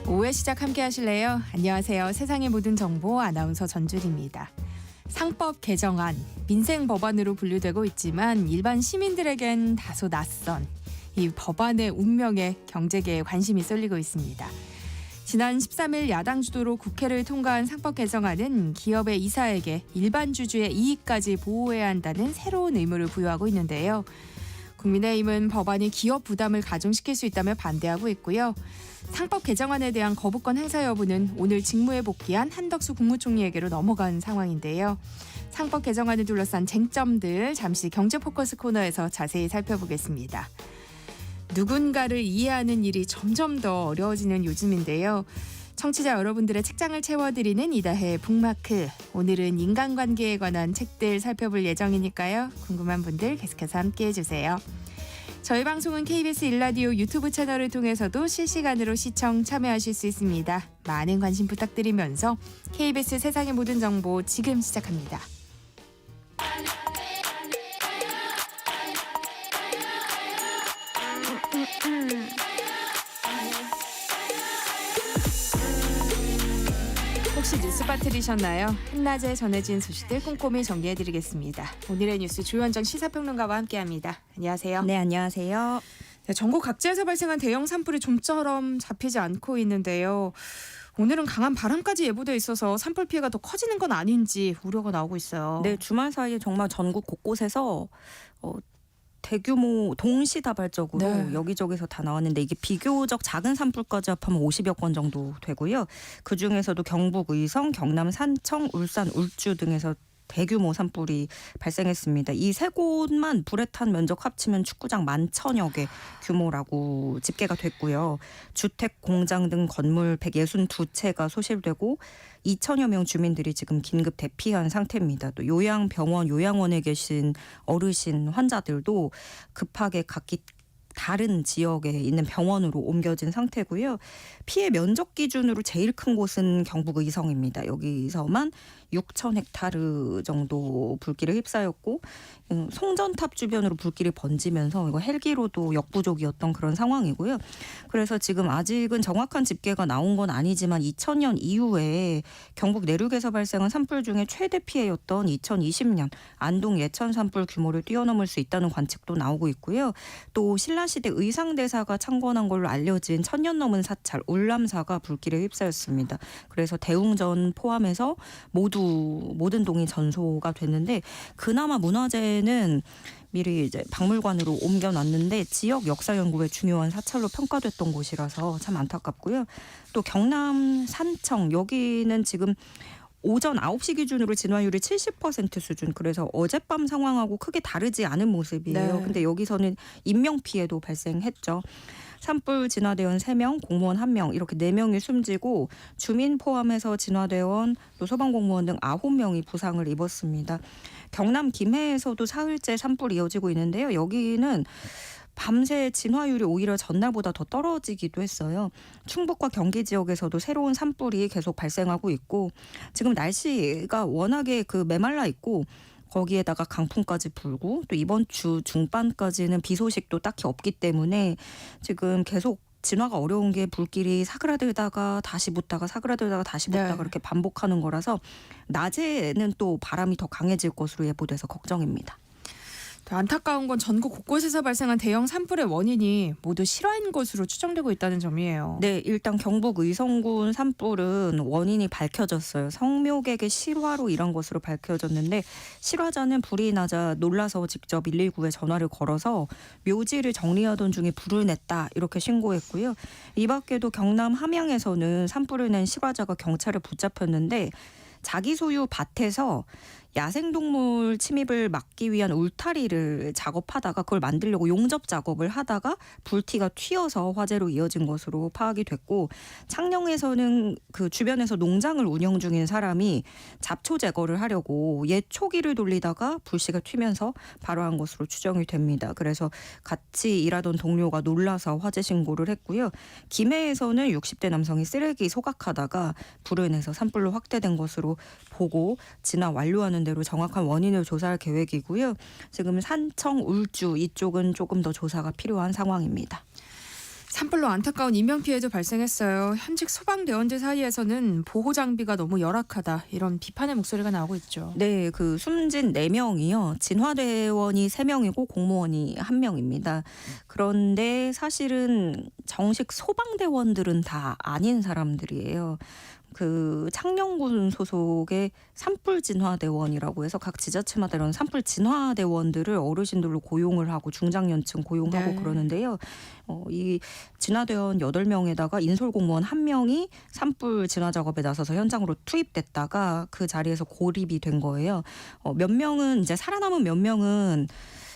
오후의 시작 함께 하실래요? 안녕하세요. 세상의 모든 정보 아나운서 전주리입니다. 상법 개정안, 민생 법안으로 분류되고 있지만 일반 시민들에겐 다소 낯선 이 법안의 운명에 경제계에 관심이 쏠리고 있습니다. 지난 13일 야당 주도로 국회를 통과한 상법 개정안은 기업의 이사에게 일반 주주의 이익까지 보호해야 한다는 새로운 의무를 부여하고 있는데요. 국민의힘은 법안이 기업 부담을 가중시킬 수 있다며 반대하고 있고요. 상법 개정안에 대한 거부권 행사 여부는 오늘 직무에 복귀한 한덕수 국무총리에게로 넘어간 상황인데요. 상법 개정안을 둘러싼 쟁점들 잠시 경제 포커스 코너에서 자세히 살펴보겠습니다. 누군가를 이해하는 일이 점점 더 어려워지는 요즘인데요. 청취자 여러분들의 책장을 채워드리는 이다혜의 북마크. 오늘은 인간관계에 관한 책들 살펴볼 예정이니까요. 궁금한 분들 계속해서 함께해 주세요. 저희 방송은 KBS 1라디오 유튜브 채널을 통해서도 실시간으로 시청 참여하실 수 있습니다. 많은 관심 부탁드리면서 KBS 세상의 모든 정보 지금 시작합니다. 혹시 뉴스 빠뜨리셨나요? 한낮에 전해진 소식들 꼼꼼히 정리해드리겠습니다. 오늘의 뉴스 조현정 시사평론가와 함께합니다. 안녕하세요. 네, 안녕하세요. 네, 전국 각지에서 발생한 대형 산불이 좀처럼 잡히지 않고 있는데요. 오늘은 강한 바람까지 예보돼 있어서 산불 피해가 더 커지는 건 아닌지 우려가 나오고 있어요. 네, 주말 사이에 정말 전국 곳곳에서 대규모 동시다발적으로 네. 여기저기서 다 나왔는데 이게 비교적 작은 산불까지 합하면 50여 건 정도 되고요. 그중에서도 경북 의성, 경남 산청, 울산 울주 등에서 대규모 산불이 발생했습니다. 이 세 곳만 불에 탄 면적 합치면 축구장 11,000여 개 규모라고 집계가 됐고요. 주택, 공장 등 건물 162채가 소실되고 2,000여 명 주민들이 지금 긴급 대피한 상태입니다. 또 요양병원, 요양원에 계신 어르신 환자들도 급하게 각기 다른 지역에 있는 병원으로 옮겨진 상태고요. 피해 면적 기준으로 제일 큰 곳은 경북 의성입니다. 여기서만 6,000헥타르 정도 불길에 휩싸였고 송전탑 주변으로 불길이 번지면서 이거 헬기로도 역부족이었던 그런 상황이고요. 그래서 지금 아직은 정확한 집계가 나온 건 아니지만 2000년 이후에 경북 내륙에서 발생한 산불 중에 최대 피해였던 2020년 안동 예천 산불 규모를 뛰어넘을 수 있다는 관측도 나오고 있고요. 또 신라시대 의상대사가 창건한 걸로 알려진 1000년 넘은 사찰 울람사가 불길에 휩싸였습니다. 그래서 대웅전 포함해서 모든 동이 전소가 됐는데 그나마 문화재는 미리 이제 박물관으로 옮겨놨는데 지역 역사 연구에 중요한 사찰로 평가됐던 곳이라서 참 안타깝고요. 또 경남 산청 여기는 지금 오전 9시 기준으로 진화율이 70% 수준. 그래서 어젯밤 상황하고 크게 다르지 않은 모습이에요. 네. 근데 여기서는 인명피해도 발생했죠. 산불 진화대원 3명, 공무원 1명 이렇게 4명이 숨지고 주민 포함해서 진화대원 또 소방공무원 등 9명이 부상을 입었습니다. 경남 김해에서도 사흘째 산불이 이어지고 있는데요. 여기는 밤새 진화율이 오히려 전날보다 더 떨어지기도 했어요. 충북과 경기 지역에서도 새로운 산불이 계속 발생하고 있고 지금 날씨가 워낙에 메말라 있고 거기에다가 강풍까지 불고 또 이번 주 중반까지는 비 소식도 딱히 없기 때문에 지금 계속 진화가 어려운 게 불길이 사그라들다가 다시 붙다가 사그라들다가 다시 붙다가 네. 이렇게 반복하는 거라서 낮에는 또 바람이 더 강해질 것으로 예보돼서 걱정입니다. 안타까운 건 전국 곳곳에서 발생한 대형 산불의 원인이 모두 실화인 것으로 추정되고 있다는 점이에요. 네, 일단 경북 의성군 산불은 원인이 밝혀졌어요. 성묘객의 실화로 이런 것으로 밝혀졌는데 실화자는 불이 나자 놀라서 직접 119에 전화를 걸어서 묘지를 정리하던 중에 불을 냈다 이렇게 신고했고요. 이 밖에도 경남 함양에서는 산불을 낸 실화자가 경찰에 붙잡혔는데 자기 소유 밭에서 야생동물 침입을 막기 위한 울타리를 작업하다가 그걸 만들려고 용접 작업을 하다가 불티가 튀어서 화재로 이어진 것으로 파악이 됐고 창녕에서는 그 주변에서 농장을 운영 중인 사람이 잡초 제거를 하려고 옛 초기를 돌리다가 불씨가 튀면서 발화한 것으로 추정이 됩니다. 그래서 같이 일하던 동료가 놀라서 화재 신고를 했고요. 김해에서는 60대 남성이 쓰레기 소각하다가 불을 내서 산불로 확대된 것으로 보고 진화 완료하는 대로 정확한 원인을 조사할 계획이고요. 지금 산청, 울주 이쪽은 조금 더 조사가 필요한 상황입니다. 산불로 안타까운 인명피해도 발생했어요. 현직 소방대원들 사이에서는 보호 장비가 너무 열악하다 이런 비판의 목소리가 나오고 있죠. 네, 그 숨진 4명이요. 진화대원이 3명이고 공무원이 1명입니다. 그런데 사실은 정식 소방대원들은 다 아닌 사람들이에요. 그 창녕군 소속의 산불진화대원이라고 해서 각 지자체마다 이런 산불진화대원들을 어르신들로 고용을 하고 중장년층 고용하고 네. 그러는데요. 이 진화대원 8명에다가 인솔공무원 1명이 산불 진화 작업에 나서서 현장으로 투입됐다가 그 자리에서 고립이 된 거예요. 몇 명은 이제 살아남은 몇 명은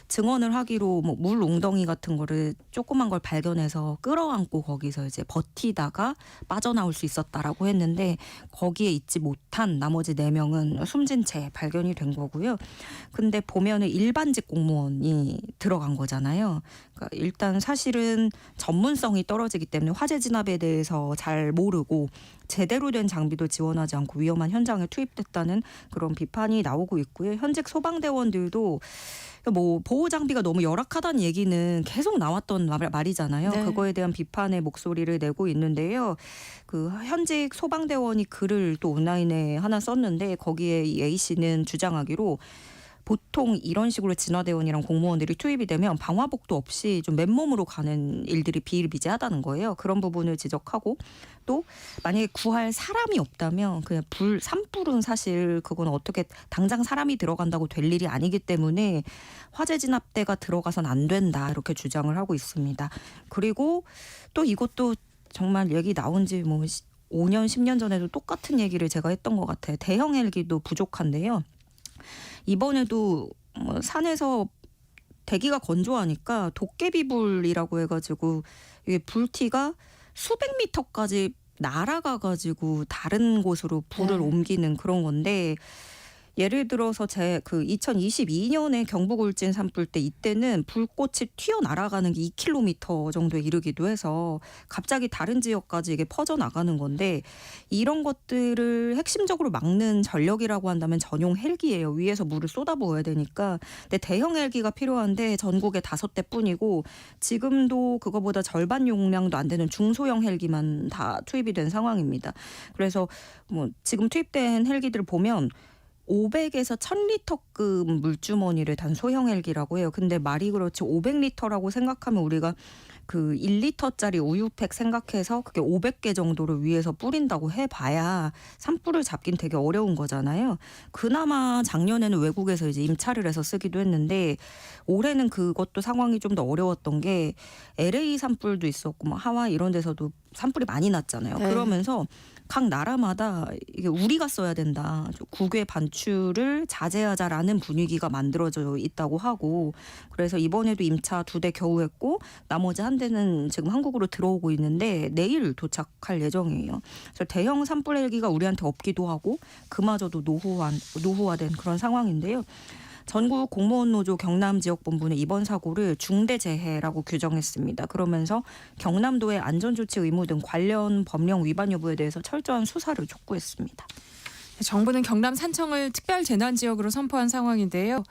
증언을 하기로 뭐 물 웅덩이 같은 거를 조그만 걸 발견해서 끌어안고 거기서 이제 버티다가 빠져나올 수 있었다라고 했는데 거기에 있지 못한 나머지 4명은 숨진 채 발견이 된 거고요. 근데 보면은 일반직 공무원이 들어간 거잖아요. 그러니까 일단 사실은 전문성이 떨어지기 때문에 화재 진압에 대해서 잘 모르고 제대로 된 장비도 지원하지 않고 위험한 현장에 투입됐다는 그런 비판이 나오고 있고요. 현직 소방대원들도 뭐 보호 장비가 너무 열악하다는 얘기는 계속 나왔던 말이잖아요. 네. 그거에 대한 비판의 목소리를 내고 있는데요. 그 현직 소방대원이 글을 또 온라인에 하나 썼는데 거기에 이 A 씨는 주장하기로 보통 이런 식으로 진화대원이랑 공무원들이 투입이 되면 방화복도 없이 좀 맨몸으로 가는 일들이 비일비재하다는 거예요. 그런 부분을 지적하고 또 만약에 구할 사람이 없다면 그냥 산불은 사실 그건 어떻게 당장 사람이 들어간다고 될 일이 아니기 때문에 화재 진압대가 들어가선 안 된다 이렇게 주장을 하고 있습니다. 그리고 또 이것도 정말 얘기 나온 지 뭐 5년 10년 전에도 똑같은 얘기를 제가 했던 것 같아요. 대형 헬기도 부족한데요. 이번에도 산에서 대기가 건조하니까 도깨비불이라고 해가지고 이게 불티가 수백 미터까지 날아가가지고 다른 곳으로 불을 네. 옮기는 그런 건데 예를 들어서 제 그 2022년에 경북 울진 산불 때 이때는 불꽃이 튀어날아가는 게 2km 정도에 이르기도 해서 갑자기 다른 지역까지 이게 퍼져나가는 건데 이런 것들을 핵심적으로 막는 전력이라고 한다면 전용 헬기예요. 위에서 물을 쏟아부어야 되니까. 근데 대형 헬기가 필요한데 전국에 5대뿐이고 지금도 그거보다 절반 용량도 안 되는 중소형 헬기만 다 투입이 된 상황입니다. 그래서 뭐 지금 투입된 헬기들 보면 500에서 1000리터급 물주머니를 단 소형 헬기라고 해요. 근데 말이 그렇지 500리터라고 생각하면 우리가 그 1리터짜리 우유팩 생각해서 그게 500개 정도를 위에서 뿌린다고 해봐야 산불을 잡긴 되게 어려운 거잖아요. 그나마 작년에는 외국에서 이제 임차를 해서 쓰기도 했는데 올해는 그것도 상황이 좀 더 어려웠던 게 LA 산불도 있었고 뭐 하와이 이런 데서도 산불이 많이 났잖아요. 네. 그러면서 각 나라마다 이게 우리가 써야 된다. 국외 반출을 자제하자라는 분위기가 만들어져 있다고 하고 그래서 이번에도 임차 2대 겨우 했고 나머지 한 대는 지금 한국으로 들어오고 있는데 내일 도착할 예정이에요. 그래서 대형 산불 헬기가 우리한테 없기도 하고 그마저도 노후화된 그런 상황인데요. 전국 공무원 노조 경남지역본부는 이번 사고를 중대재해라고 규정했습니다. 그러면서 경남도의 안전조치 의무 등 관련 법령 위반 여부에 대해서 철저한 수사를 촉구했습니다. 정부는 경남 산청을 특별 재난 지역으로 선포한 상황인데요.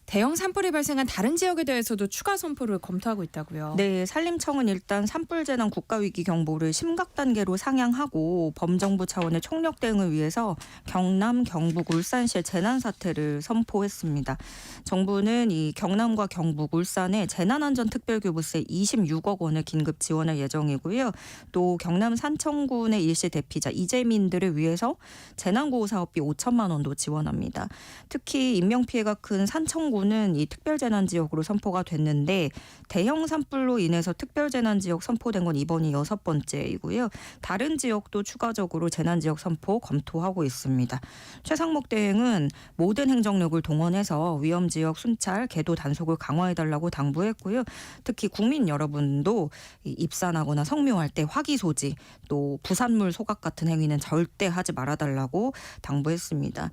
대형 산불이 발생한 다른 지역에 대해서도 추가 선포를 검토하고 있다고요. 네, 산림청은 일단 산불 재난 국가위기 경보를 심각 단계로 상향하고 범정부 차원의 총력 대응을 위해서 경남, 경북, 울산시의 재난 사태를 선포했습니다. 정부는 이 경남과 경북, 울산에 재난안전특별교부세 26억 원을 긴급 지원할 예정이고요. 또 경남 산청군의 일시 대피자 이재민들을 위해서 재난구호 사업비 5천만 원도 지원합니다. 특히 인명피해가 큰 산청군은 이 특별재난지역으로 선포가 됐는데 대형 산불로 인해서 특별재난지역 선포된 건 이번이 6번째이고요. 다른 지역도 추가적으로 재난지역 선포 검토하고 있습니다. 최상목 대행은 모든 행정력을 동원해서 위험지역 순찰, 계도 단속을 강화해달라고 당부했고요. 특히 국민 여러분도 입산하거나 성묘할 때 화기소지 또 부산물 소각 같은 행위는 절대 하지 말아달라고 당부했습니다.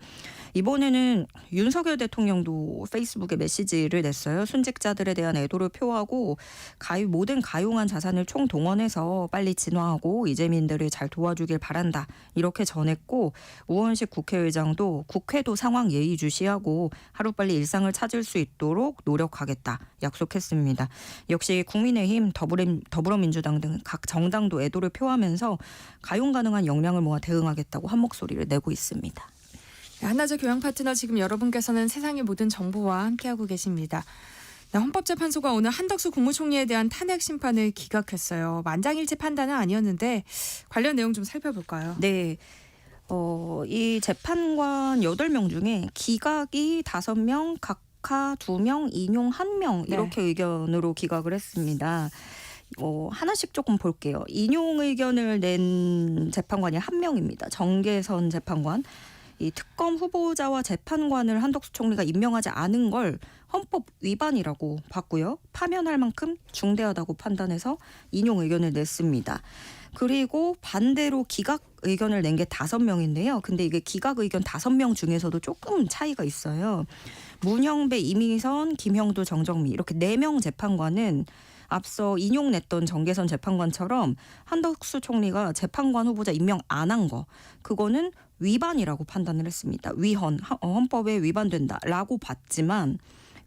이번에는 윤석열 대통령도 페이스북 페이스북에 메시지를 냈어요. 순직자들에 대한 애도를 표하고 모든 가용한 자산을 총동원해서 빨리 진화하고 이재민들을 잘 도와주길 바란다. 이렇게 전했고 우원식 국회의장도 국회도 상황 예의주시하고 하루빨리 일상을 찾을 수 있도록 노력하겠다 약속했습니다. 역시 국민의힘, 더불어민주당 등 각 정당도 애도를 표하면서 가용 가능한 역량을 모아 대응하겠다고 한 목소리를 내고 있습니다. 한나절 교양 파트너 지금 여러분께서는 세상의 모든 정보와 함께하고 계십니다. 헌법재판소가 오늘 한덕수 국무총리에 대한 탄핵 심판을 기각했어요. 만장일치 판단은 아니었는데 관련 내용 좀 살펴볼까요? 네. 이 재판관 8명 중에 기각이 5명, 각하 2명, 인용 1명 이렇게 의견으로 기각을 했습니다. 하나씩 조금 볼게요. 인용 의견을 낸 재판관이 1명입니다. 정계선 재판관. 이 특검 후보자와 재판관을 한덕수 총리가 임명하지 않은 걸 헌법 위반이라고 봤고요. 파면할 만큼 중대하다고 판단해서 인용 의견을 냈습니다. 그리고 반대로 기각 의견을 낸 게 5명인데요. 근데 이게 기각 의견 5명 중에서도 조금 차이가 있어요. 문형배, 이미선, 김형도, 정정미 이렇게 4명 재판관은 앞서 인용냈던 정계선 재판관처럼 한덕수 총리가 재판관 후보자 임명 안 한 거 그거는 위반이라고 판단을 했습니다. 헌법에 위반된다라고 봤지만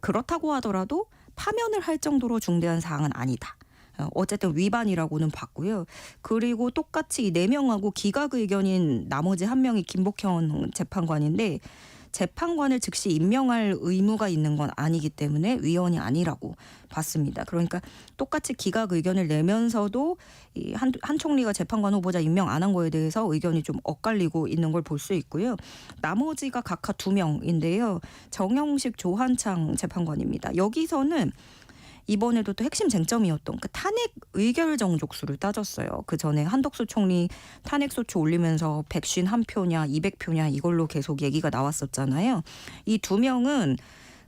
그렇다고 하더라도 파면을 할 정도로 중대한 사항은 아니다. 어쨌든 위반이라고는 봤고요. 그리고 똑같이 4명하고 기각 의견인 나머지 1명이 김복현 재판관인데 재판관을 즉시 임명할 의무가 있는 건 아니기 때문에 위헌이 아니라고 봤습니다. 그러니까 똑같이 기각 의견을 내면서도 한 총리가 재판관 후보자 임명 안 한 거에 대해서 의견이 좀 엇갈리고 있는 걸 볼 수 있고요. 나머지가 각하 2명인데요. 정영식, 조한창 재판관입니다. 여기서는 이번에도 또 핵심 쟁점이었던 그 탄핵 의결 정족수를 따졌어요. 그 전에 한덕수 총리 탄핵소추 올리면서 151표냐 200표냐 이걸로 계속 얘기가 나왔었잖아요. 이 2명은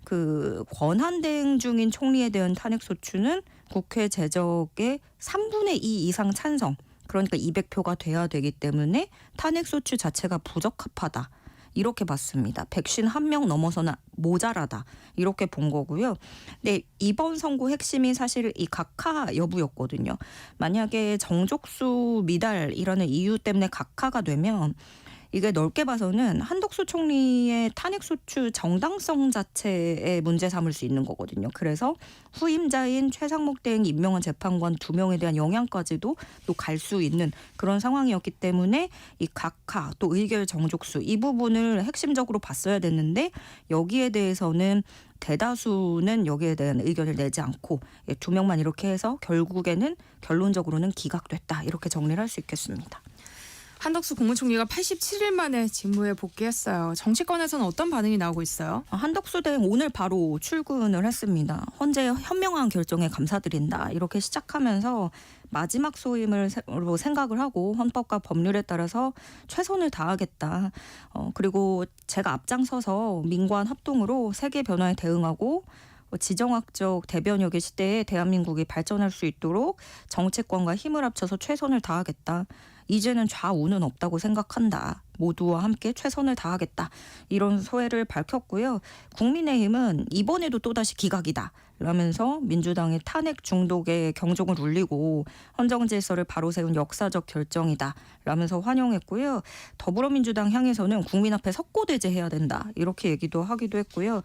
그 권한대행 중인 총리에 대한 탄핵소추는 국회 제적의 3분의 2 이상 찬성, 그러니까 200표가 돼야 되기 때문에 탄핵소추 자체가 부적합하다. 이렇게 봤습니다. 151명 넘어서는 모자라다. 이렇게 본 거고요. 근데 이번 선고 핵심이 사실 이 각하 여부였거든요. 만약에 정족수 미달이라는 이유 때문에 각하가 되면 이게 넓게 봐서는 한덕수 총리의 탄핵소추 정당성 자체에 문제 삼을 수 있는 거거든요. 그래서 후임자인 최상목 대행이 임명한 재판관 2명에 대한 영향까지도 또 갈 수 있는 그런 상황이었기 때문에 이 각하 또 의결 정족수 이 부분을 핵심적으로 봤어야 됐는데 여기에 대해서는 대다수는 여기에 대한 의견을 내지 않고 2명만 이렇게 해서 결국에는 결론적으로는 기각됐다. 이렇게 정리를 할 수 있겠습니다. 한덕수 국무총리가 87일 만에 직무에 복귀했어요. 정치권에서는 어떤 반응이 나오고 있어요? 한덕수 대행 오늘 바로 출근을 했습니다. 현재 현명한 결정에 감사드린다. 이렇게 시작하면서 마지막 소임으로 생각을 하고 헌법과 법률에 따라서 최선을 다하겠다. 그리고 제가 앞장서서 민관 합동으로 세계 변화에 대응하고 지정학적 대변역의 시대에 대한민국이 발전할 수 있도록 정치권과 힘을 합쳐서 최선을 다하겠다. 이제는 좌우는 없다고 생각한다. 모두와 함께 최선을 다하겠다. 이런 소회를 밝혔고요. 국민의힘은 이번에도 또다시 기각이다. 라면서 민주당의 탄핵 중독에 경종을 울리고 헌정 질서를 바로 세운 역사적 결정이다. 라면서 환영했고요. 더불어민주당 향해서는 국민 앞에 석고대죄해야 된다. 이렇게 얘기도 하기도 했고요.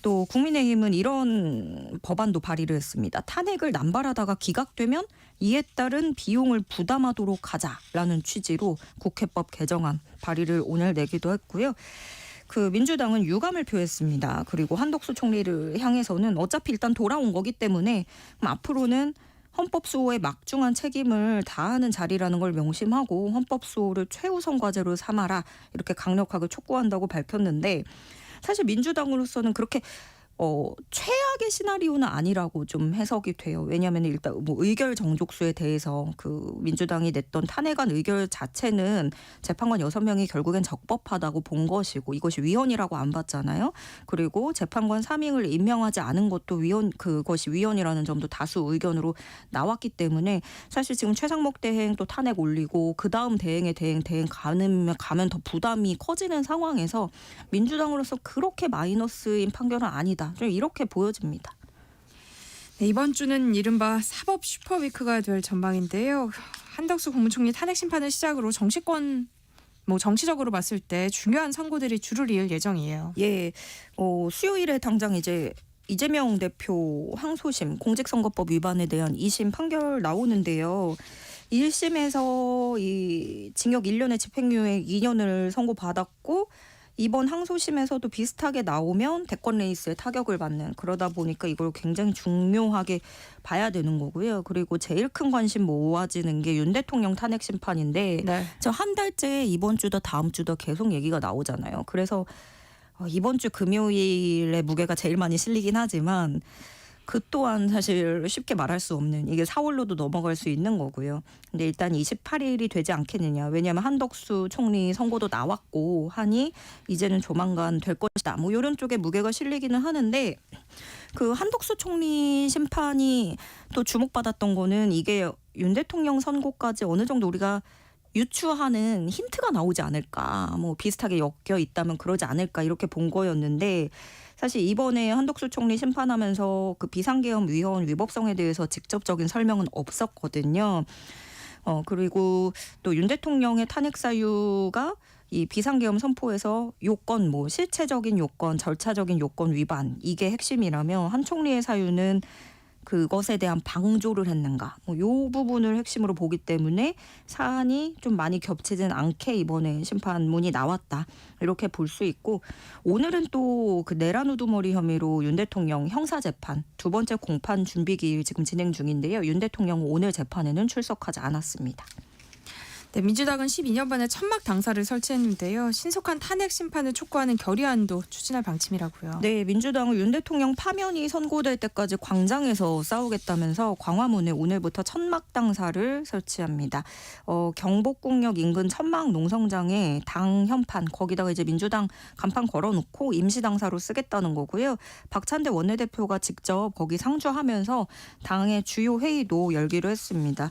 또 국민의힘은 이런 법안도 발의를 했습니다. 탄핵을 남발하다가 기각되면 이에 따른 비용을 부담하도록 하자라는 취지로 국회법 개정안 발의를 오늘 내기도 했고요. 그 민주당은 유감을 표했습니다. 그리고 한덕수 총리를 향해서는 어차피 일단 돌아온 거기 때문에 앞으로는 헌법 수호의 막중한 책임을 다하는 자리라는 걸 명심하고 헌법 수호를 최우선 과제로 삼아라 이렇게 강력하게 촉구한다고 밝혔는데 사실 민주당으로서는 그렇게 최악의 시나리오는 아니라고 좀 해석이 돼요. 왜냐하면 일단 의결 정족수에 대해서 그 민주당이 냈던 탄핵안 의결 자체는 재판관 6명이 결국엔 적법하다고 본 것이고 이것이 위헌이라고 안 봤잖아요. 그리고 재판관 3인을 임명하지 않은 것도 그것이 위헌이라는 점도 다수 의견으로 나왔기 때문에 사실 지금 최상목 대행 또 탄핵 올리고 그 다음 대행 가면 더 부담이 커지는 상황에서 민주당으로서 그렇게 마이너스인 판결은 아니다. 있다. 좀 이렇게 보여집니다. 네, 이번 주는 이른바 사법 슈퍼위크가 될 전망인데요. 한덕수 국무총리 탄핵 심판을 시작으로 정치권 정치적으로 봤을 때 중요한 선고들이 줄을 이을 예정이에요. 예, 수요일에 당장 이제 이재명 대표 항소심 공직선거법 위반에 대한 2심 판결 나오는데요. 1심에서 이 징역 1년에 집행유예 2년을 선고받았고 이번 항소심에서도 비슷하게 나오면 대권 레이스에 타격을 받는, 그러다 보니까 이걸 굉장히 중요하게 봐야 되는 거고요. 그리고 제일 큰 관심 모아지는 게 윤 대통령 탄핵 심판인데 네. 저 한 달째 이번 주도 다음 주도 계속 얘기가 나오잖아요. 그래서 이번 주 금요일에 무게가 제일 많이 실리긴 하지만 그 또한 사실 쉽게 말할 수 없는, 이게 4월로도 넘어갈 수 있는 거고요. 근데 일단 28일이 되지 않겠느냐. 왜냐하면 한덕수 총리 선고도 나왔고 하니 이제는 조만간 될 것이다. 뭐 이런 쪽에 무게가 실리기는 하는데, 그 한덕수 총리 심판이 또 주목받았던 거는 이게 윤 대통령 선고까지 어느 정도 우리가 유추하는 힌트가 나오지 않을까, 뭐 비슷하게 엮여 있다면 그러지 않을까 이렇게 본 거였는데, 사실 이번에 한덕수 총리 심판하면서 그 비상계엄 위헌 위법성에 대해서 직접적인 설명은 없었거든요. 그리고 또 윤 대통령의 탄핵 사유가 이 비상계엄 선포에서 요건, 뭐 실체적인 요건, 절차적인 요건 위반, 이게 핵심이라면 한 총리의 사유는 그것에 대한 방조를 했는가, 이 부분을 핵심으로 보기 때문에 사안이 좀 많이 겹치진 않게 이번에 심판문이 나왔다, 이렇게 볼 수 있고, 오늘은 또 그 내란 우두머리 혐의로 윤 대통령 형사재판 두 번째 공판 준비기일 지금 진행 중인데요. 윤 대통령은 오늘 재판에는 출석하지 않았습니다. 네, 민주당은 12년 만에 천막 당사를 설치했는데요. 신속한 탄핵 심판을 촉구하는 결의안도 추진할 방침이라고요. 네, 민주당은 윤 대통령 파면이 선고될 때까지 광장에서 싸우겠다면서 광화문에 오늘부터 천막 당사를 설치합니다. 경복궁역 인근 천막 농성장에 당 현판, 거기다가 이제 민주당 간판 걸어놓고 임시 당사로 쓰겠다는 거고요. 박찬대 원내대표가 직접 거기 상주하면서 당의 주요 회의도 열기로 했습니다.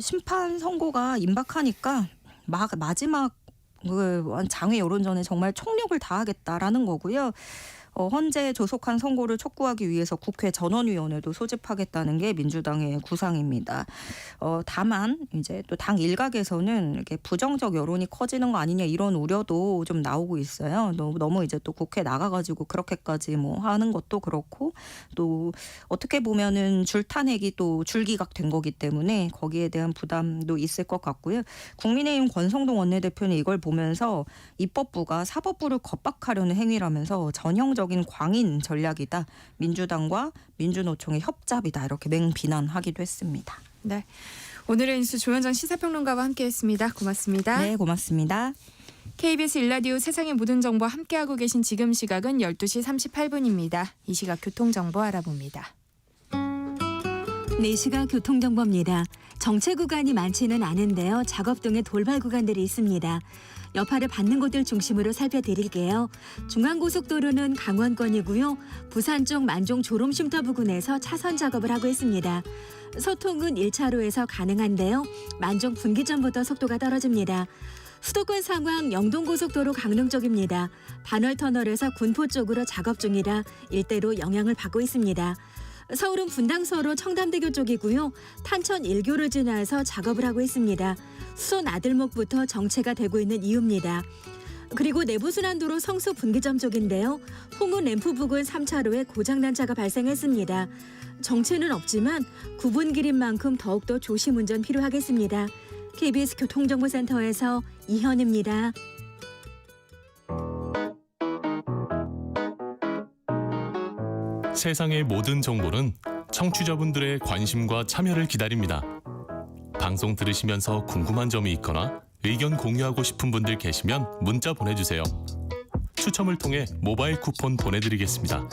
심판 선고가 임박하니까 마지막 장외 여론전에 정말 총력을 다하겠다라는 거고요. 헌재 조속한 선고를 촉구하기 위해서 국회 전원위원회도 소집하겠다는 게 민주당의 구상입니다. 다만 이제 또 당 일각에서는 이렇게 부정적 여론이 커지는 거 아니냐 이런 우려도 좀 나오고 있어요. 너무 이제 또 국회 나가가지고 그렇게까지 뭐 하는 것도 그렇고, 또 어떻게 보면은 줄탄핵이 또 줄기각된 거기 때문에 거기에 대한 부담도 있을 것 같고요. 국민의힘 권성동 원내대표는 이걸 보면서 입법부가 사법부를 겁박하려는 행위라면서 전형적인 광인 전략이다, 민주당과 민주노총의 협잡이다, 이렇게 맹비난하기도 했습니다. 네, 오늘의 뉴스 조현정 시사평론가와 함께했습니다. 고맙습니다. 네, 고맙습니다. KBS 일라디오 세상의 모든 정보 함께하고 계신 지금 시각은 12시 38분입니다. 이 시각 교통정보 알아봅니다. 4시각 교통정보입니다. 정체 구간이 많지는 않은데요. 작업 등의 돌발 구간들이 있습니다. 여파를 받는 곳들 중심으로 살펴드릴게요. 중앙고속도로는 강원권이고요. 부산 쪽 만종 졸음쉼터 부근에서 차선 작업을 하고 있습니다. 소통은 1차로에서 가능한데요. 만종 분기점부터 속도가 떨어집니다. 수도권 상황 영동고속도로 강릉 쪽입니다. 반월터널에서 군포 쪽으로 작업 중이라 일대로 영향을 받고 있습니다. 서울은 분당서로 청담대교 쪽이고요. 탄천 1교를 지나서 작업을 하고 있습니다. 수원 아들목부터 정체가 되고 있는 이유입니다. 그리고 내부순환도로 성수 분기점 쪽인데요. 홍은 램프 부근 3차로에 고장난 차가 발생했습니다. 정체는 없지만 구분길인 만큼 더욱더 조심 운전 필요하겠습니다. KBS 교통정보센터에서 이현입니다. 세상의 모든 정보는 청취자분들의 관심과 참여를 기다립니다. 방송 들으시면서 궁금한 점이 있거나 의견 공유하고 싶은 분들 계시면 문자 보내주세요. 추첨을 통해 모바일 쿠폰 보내드리겠습니다.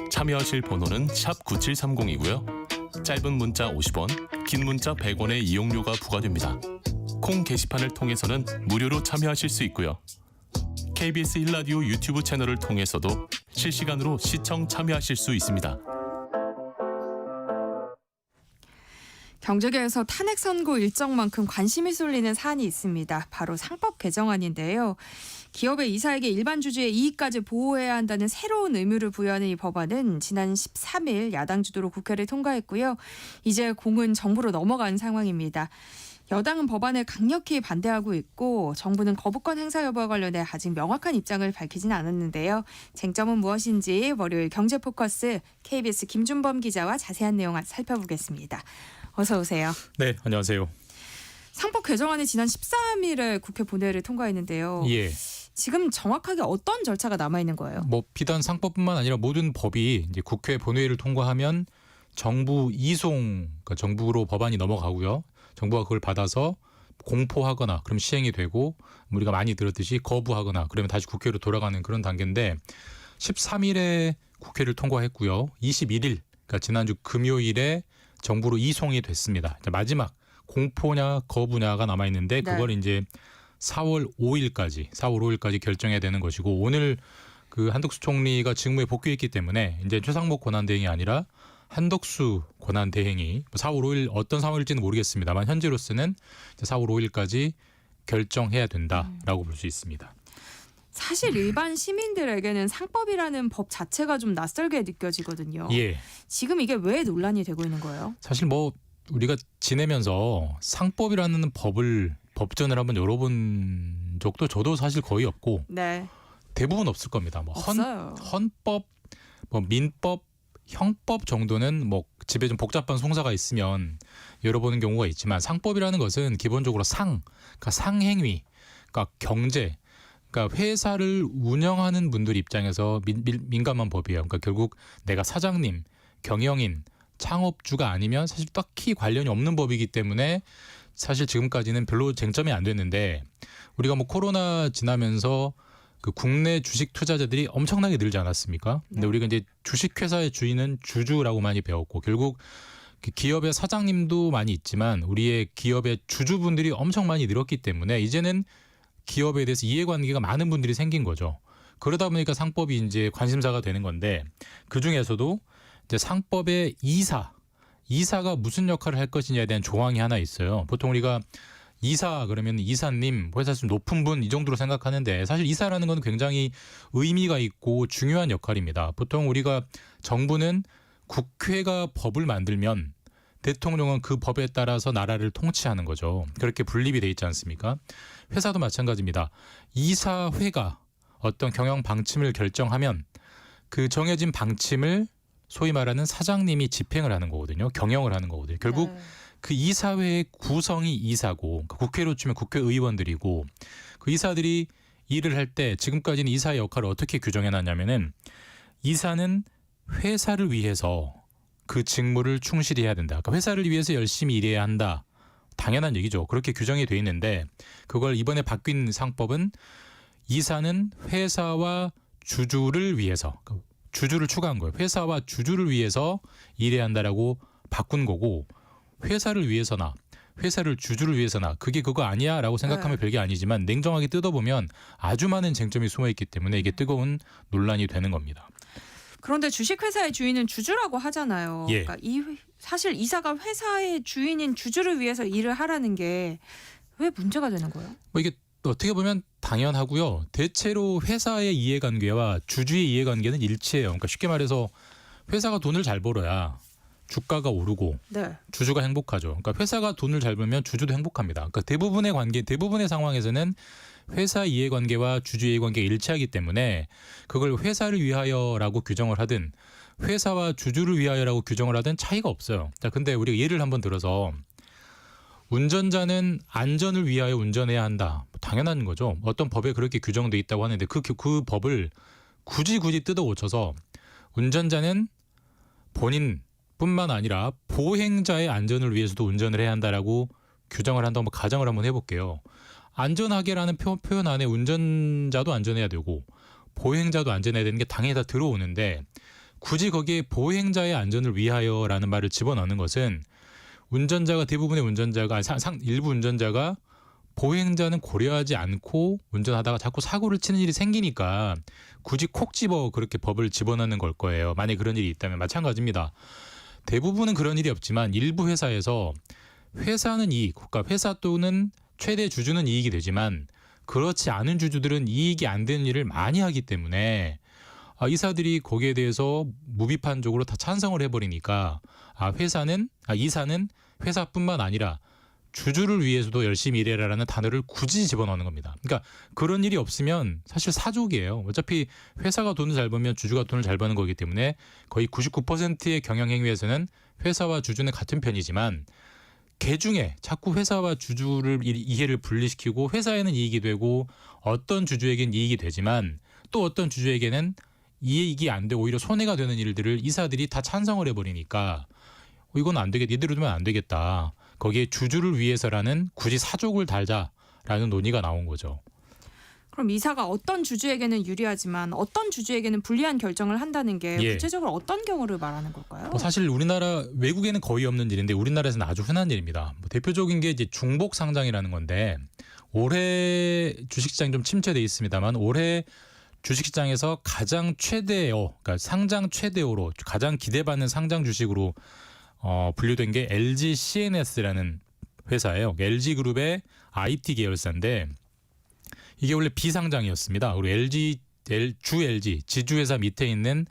참여하실 번호는 샵 9730이고요. 짧은 문자 50원, 긴 문자 100원의 이용료가 부과됩니다. 콩 게시판을 통해서는 무료로 참여하실 수 있고요. KBS 1라디오 유튜브 채널을 통해서도 실시간으로 시청 참여하실 수 있습니다. 경제계에서 탄핵 선고 일정만큼 관심이 쏠리는 사안이 있습니다. 바로 상법 개정안인데요. 기업의 이사에게 일반 주주의 이익까지 보호해야 한다는 새로운 의무를 부여하는 이 법안은 지난 13일 야당 주도로 국회를 통과했고요. 이제 공은 정부로 넘어간 상황입니다. 여당은 법안을 강력히 반대하고 있고 정부는 거부권 행사 여부와 관련해 아직 명확한 입장을 밝히진 않았는데요. 쟁점은 무엇인지 월요일 경제포커스 KBS 김준범 기자와 자세한 내용 살펴보겠습니다. 어서 오세요. 네, 안녕하세요. 상법 개정안이 지난 13일에 국회 본회의를 통과했는데요. 예. 지금 정확하게 어떤 절차가 남아 있는 거예요? 뭐 비단 상법뿐만 아니라 모든 법이 이제 국회 본회의를 통과하면 정부 이송, 그러니까 정부로 법안이 넘어가고요. 정부가 그걸 받아서 공포하거나 그럼 시행이 되고 우리가 많이 들었듯이 거부하거나 그러면 다시 국회로 돌아가는 그런 단계인데 13일에 국회를 통과했고요. 21일, 그러니까 지난주 금요일에 정부로 이송이 됐습니다. 이제 마지막 공포냐 거부냐가 남아 있는데 그걸 이제 4월 5일까지 결정해야 되는 것이고 오늘 그 한덕수 총리가 직무에 복귀했기 때문에 이제 최상목 권한대행이 아니라 한덕수 권한대행이 4월 5일 어떤 상황일지는 모르겠습니다만 현재로서는 4월 5일까지 결정해야 된다라고 볼 수 있습니다. 사실 일반 시민들에게는 상법이라는 법 자체가 좀 낯설게 느껴지거든요. 예. 지금 이게 왜 논란이 되고 있는 거예요? 사실 뭐 우리가 지내면서 상법이라는 법전을 한번 열어본 적도 저도 사실 거의 없고 네. 대부분 없을 겁니다. 뭐 없어요. 헌법, 뭐 민법, 형법 정도는 뭐 집에 좀 복잡한 송사가 있으면 열어보는 경우가 있지만 상법이라는 것은 기본적으로 그러니까 상행위, 그러니까 경제, 그러니까 회사를 운영하는 분들 입장에서 민감한 법이에요. 그러니까 결국 내가 사장님, 경영인, 창업주가 아니면 사실 딱히 관련이 없는 법이기 때문에 사실 지금까지는 별로 쟁점이 안 됐는데 우리가 뭐 코로나 지나면서 그 국내 주식 투자자들이 엄청나게 늘지 않았습니까? 근데 우리가 이제 주식회사의 주인은 주주라고 많이 배웠고 결국 기업의 사장님도 많이 있지만 우리의 기업의 주주분들이 엄청 많이 늘었기 때문에 이제는 기업에 대해서 이해관계가 많은 분들이 생긴 거죠. 그러다 보니까 상법이 이제 관심사가 되는 건데 그 중에서도 이제 상법의 이사가 무슨 역할을 할 것이냐에 대한 조항이 하나 있어요. 보통 우리가 이사 그러면 이사님, 회사에서 좀 높은 분 이 정도로 생각하는데 사실 이사라는 건 굉장히 의미가 있고 중요한 역할입니다. 보통 우리가 정부는 국회가 법을 만들면 대통령은 그 법에 따라서 나라를 통치하는 거죠. 그렇게 분립이 돼 있지 않습니까? 회사도 마찬가지입니다. 이사회가 어떤 경영 방침을 결정하면 그 정해진 방침을 소위 말하는 사장님이 집행을 하는 거거든요. 경영을 하는 거거든요. 결국 그 이사회의 구성이 이사고 그러니까 국회로 치면 국회의원들이고 그 이사들이 일을 할 때 지금까지는 이사의 역할을 어떻게 규정해놨냐면은 이사는 회사를 위해서 그 직무를 충실히 해야 된다. 그러니까 회사를 위해서 열심히 일해야 한다. 당연한 얘기죠. 그렇게 규정이 돼 있는데 그걸 이번에 바뀐 상법은 이사는 회사와 주주를 위해서 주주를 추가한 거예요. 회사와 주주를 위해서 일해야 한다라고 바꾼 거고 회사를 위해서나 회사를 주주를 위해서나 그게 그거 아니야 라고 생각하면 별게 아니지만 냉정하게 뜯어보면 아주 많은 쟁점이 숨어있기 때문에 이게 뜨거운 논란이 되는 겁니다. 그런데 주식회사의 주인은 주주라고 하잖아요. 예. 그러니까 사실 이사가 회사의 주인인 주주를 위해서 일을 하라는 게 왜 문제가 되는 거예요? 뭐 이게 어떻게 보면 당연하고요. 대체로 회사의 이해관계와 주주의 이해관계는 일치해요. 그러니까 쉽게 말해서 회사가 돈을 잘 벌어야 주가가 오르고 주주가 행복하죠. 그러니까 회사가 돈을 잘 벌면 주주도 행복합니다. 그러니까 대부분의 상황에서는 회사 이해관계와 주주 이해관계가 일치하기 때문에 그걸 회사를 위하여라고 규정을 하든 회사와 주주를 위하여라고 규정을 하든 차이가 없어요. 자, 근데 우리가 예를 한번 들어서 운전자는 안전을 위하여 운전해야 한다. 당연한 거죠. 어떤 법에 그렇게 규정돼 있다고 하는데 그 법을 굳이 뜯어 고쳐서 운전자는 본인뿐만 아니라 보행자의 안전을 위해서도 운전을 해야 한다라고 규정을 한다고 한번 가정을 한번 해볼게요. 안전하게라는 표현 안에 운전자도 안전해야 되고 보행자도 안전해야 되는 게 당연히 다 들어오는데 굳이 거기에 보행자의 안전을 위하여라는 말을 집어넣는 것은 대부분의 운전자가 일부 운전자가 보행자는 고려하지 않고 운전하다가 자꾸 사고를 치는 일이 생기니까 굳이 콕 집어 그렇게 법을 집어넣는 걸 거예요. 만약에 그런 일이 있다면 마찬가지입니다. 대부분은 그런 일이 없지만 일부 회사에서 회사는 이익, 그러니까 회사 또는 최대 주주는 이익이 되지만 그렇지 않은 주주들은 이익이 안 되는 일을 많이 하기 때문에 이사들이 거기에 대해서 무비판적으로 다 찬성을 해버리니까 이사는 회사뿐만 아니라 주주를 위해서도 열심히 일해라라는 단어를 굳이 집어넣는 겁니다. 그러니까 그런 일이 없으면 사실 사족이에요. 어차피 회사가 돈을 잘 벌면 주주가 돈을 잘 버는 거기 때문에 거의 99%의 경영 행위에서는 회사와 주주는 같은 편이지만 개중에 자꾸 회사와 주주를 이해를 분리시키고 회사에는 이익이 되고 어떤 주주에겐 이익이 되지만 또 어떤 주주에게는 이익이 안 되고 오히려 손해가 되는 일들을 이사들이 다 찬성을 해버리니까 이건 안 되겠다. 이대로 두면 안 되겠다. 거기에 주주를 위해서라는 굳이 사족을 달자라는 논의가 나온 거죠. 그럼 이사가 어떤 주주에게는 유리하지만 어떤 주주에게는 불리한 결정을 한다는 게 예. 구체적으로 어떤 경우를 말하는 걸까요? 사실 우리나라 외국에는 거의 없는 일인데 우리나라에서는 아주 흔한 일입니다. 대표적인 게 이제 중복 상장이라는 건데 올해 주식시장이 좀 침체돼 있습니다만 올해 주식시장에서 가장 그러니까 상장 최대어로 가장 기대받는 상장 주식으로 분류된 게 LG CNS라는 회사예요. LG그룹의 IT 계열사인데 이게 원래 비상장이었습니다. 그리고 주 LG 지주회사 밑에 있는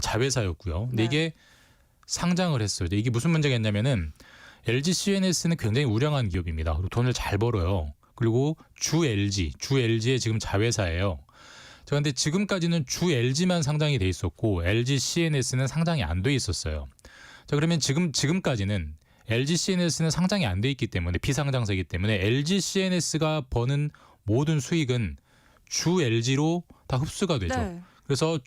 자회사였고요. 근데 네. 이게 상장을 했어요. 이게 무슨 문제가 있냐면은 LG CNS는 굉장히 우량한 기업입니다. 그리고 돈을 잘 벌어요. 그리고 주 LG의 지금 자회사예요. 그런데 지금까지는 주 LG만 상장이 돼 있었고 LG CNS는 상장이 안 돼 있었어요. 자, 그러면 지금까지는 LG CNS는 상장이 안 돼 있기 때문에 비상장사이기 때문에 LG CNS가 버는 모든 수익은 주 LG로 다 흡수가 되죠. 네. 그래서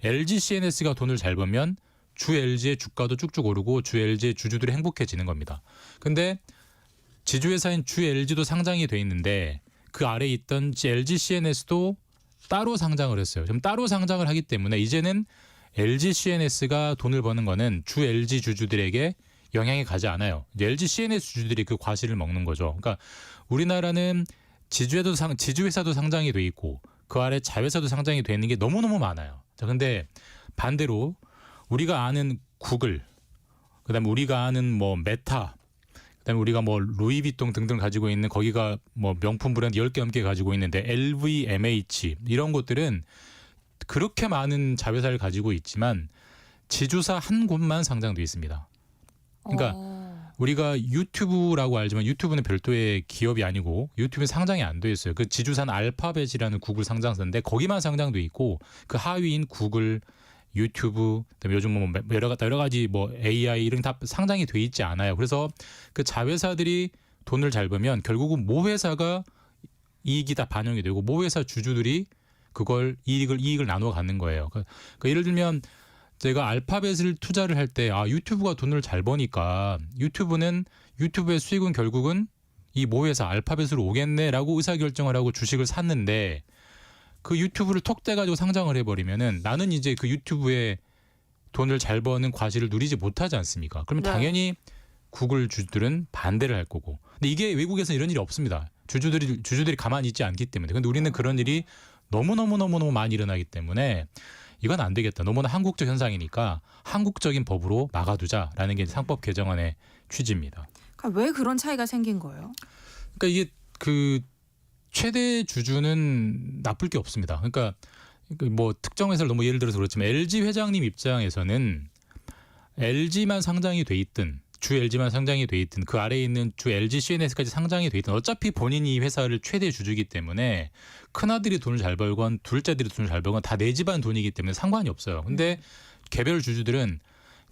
LG CNS가 돈을 잘 벌면 주 LG의 주가도 쭉쭉 오르고 주 LG의 주주들이 행복해지는 겁니다. 근데 지주회사인 주 LG도 상장이 돼 있는데 그 아래에 있던 LG CNS도 따로 상장을 했어요. 지금 따로 상장을 하기 때문에 이제는 LG CNS가 돈을 버는 거는 주 LG 주주들에게 영향이 가지 않아요. 이제 LG CNS 주주들이 그 과실을 먹는 거죠. 그러니까 우리나라는 지주회사도 상장이 돼 있고 그 아래 자회사도 상장이 돼 있는 게 너무너무 많아요. 자, 근데 반대로 우리가 아는 구글, 그다음에 우리가 아는 뭐 메타, 그다음에 우리가 뭐 루이비통 등등 가지고 있는 거기가 뭐 명품 브랜드 10개 넘게 가지고 있는데 LVMH 이런 곳들은 그렇게 많은 자회사를 가지고 있지만 지주사 한 곳만 상장돼 있습니다. 그러니까 우리가 유튜브라고 알지만 유튜브는 별도의 기업이 아니고 유튜브는 상장이 안 돼 있어요. 그 지주사는 알파벳이라는 구글 상장사인데 거기만 상장돼 있고 그 하위인 구글, 유튜브, 그다음에 요즘 뭐 여러 가지 뭐 AI 이런 다 상장이 돼 있지 않아요. 그래서 그 자회사들이 돈을 잘 벌면 결국은 모 회사가 이익이 다 반영이 되고 모 회사 주주들이 그걸 이익을 나눠 갖는 거예요. 그러니까 예를 들면 제가 알파벳을 투자를 할 때 유튜브가 돈을 잘 버니까 유튜브의 수익은 결국은 이 모 회사 알파벳으로 오겠네라고 의사결정을 하고 주식을 샀는데 그 유튜브를 톡 떼가지고 상장을 해버리면은 나는 이제 그 유튜브에 돈을 잘 버는 과실을 누리지 못하지 않습니까? 그러면 네. 당연히 구글 주주들은 반대를 할 거고. 근데 이게 외국에서는 이런 일이 없습니다. 주주들이 가만히 있지 않기 때문에. 근데 우리는 그런 일이 너무 많이 일어나기 때문에 이건 안 되겠다. 너무나 한국적 현상이니까 한국적인 법으로 막아두자라는 게 상법 개정안의 취지입니다. 그러니까 왜 그런 차이가 생긴 거예요? 그러니까 이게 그 최대 주주는 나쁠 게 없습니다. 그러니까 뭐 특정 회사를 너무 예를 들어서 그렇지만 LG 회장님 입장에서는 LG만 상장이 돼 있든 주 LG만 상장이 돼 있든 그 아래에 있는 주 LG CNS까지 상장이 돼 있든 어차피 본인이 이 회사를 최대 주주이기 때문에 큰아들이 돈을 잘 벌건 둘째들이 돈을 잘 벌건 다 내 집안 돈이기 때문에 상관이 없어요. 근데 개별 주주들은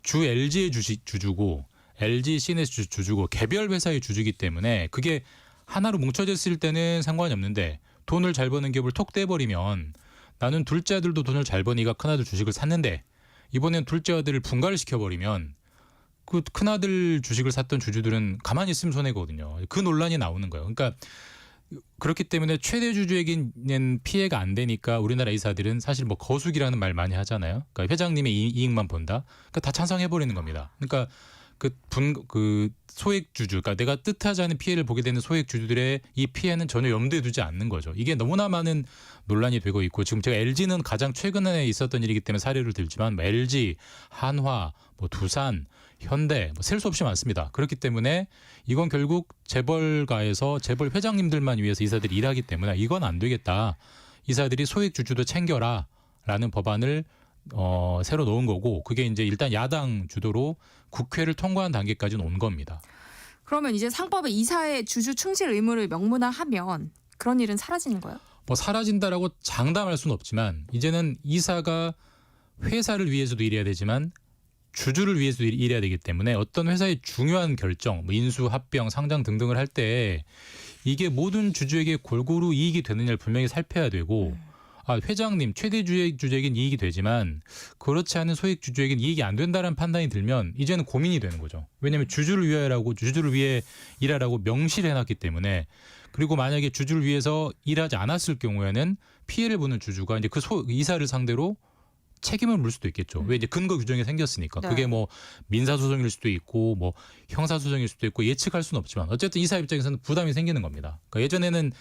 주 LG의 주주고 LG CNS 주주고 개별 회사의 주주이기 때문에 그게 하나로 뭉쳐졌을 때는 상관이 없는데 돈을 잘 버는 기업을 톡 떼버리면 나는 둘째 아들도 돈을 잘 버니까 큰아들 주식을 샀는데 이번엔 둘째 아들을 분가를 시켜버리면 그 큰아들 주식을 샀던 주주들은 가만히 있으면 손해거든요. 그 논란이 나오는 거예요. 그러니까 그렇기 때문에 최대 주주에게는 피해가 안 되니까 우리나라 이사들은 사실 뭐 거수기라는 말 많이 하잖아요. 그러니까 회장님의 이익만 본다. 그러니까 다 찬성해버리는 겁니다. 그러니까 그 소액 주주, 그러니까 내가 뜻하지 않은 피해를 보게 되는 소액 주주들의 이 피해는 전혀 염두에 두지 않는 거죠. 이게 너무나 많은 논란이 되고 있고 지금 제가 LG는 가장 최근에 있었던 일이기 때문에 사례를 들지만 뭐 LG, 한화, 뭐 두산, 현대 셀 수 없이 많습니다. 그렇기 때문에 이건 결국 재벌가에서 재벌 회장님들만 위해서 이사들이 일하기 때문에 이건 안 되겠다. 이사들이 소액 주주도 챙겨라라는 법안을 새로 놓은 거고 그게 이제 일단 야당 주도로 국회를 통과한 단계까지는 온 겁니다. 그러면 이제 상법에 이사의 주주 충실 의무를 명문화하면 그런 일은 사라지는 거예요? 뭐 사라진다라고 장담할 수는 없지만 이제는 이사가 회사를 위해서도 일해야 되지만 주주를 위해서도 일해야 되기 때문에 어떤 회사의 중요한 결정, 뭐 인수, 합병, 상장 등등을 할 때 이게 모든 주주에게 골고루 이익이 되느냐를 분명히 살펴야 되고 회장님 최대 주주에겐 이익이 되지만 그렇지 않은 소액 주주에겐 이익이 안 된다는 판단이 들면 이제는 고민이 되는 거죠. 왜냐하면 주주를 위해 일하라고 명시를 해놨기 때문에 그리고 만약에 주주를 위해서 일하지 않았을 경우에는 피해를 보는 주주가 이제 그 이사를 상대로 책임을 물 수도 있겠죠. 왜 이제 근거 규정이 생겼으니까. 네. 그게 뭐 민사소송일 수도 있고 뭐 형사소송일 수도 있고 예측할 수는 없지만 어쨌든 이사 입장에서는 부담이 생기는 겁니다. 그러니까 예전에는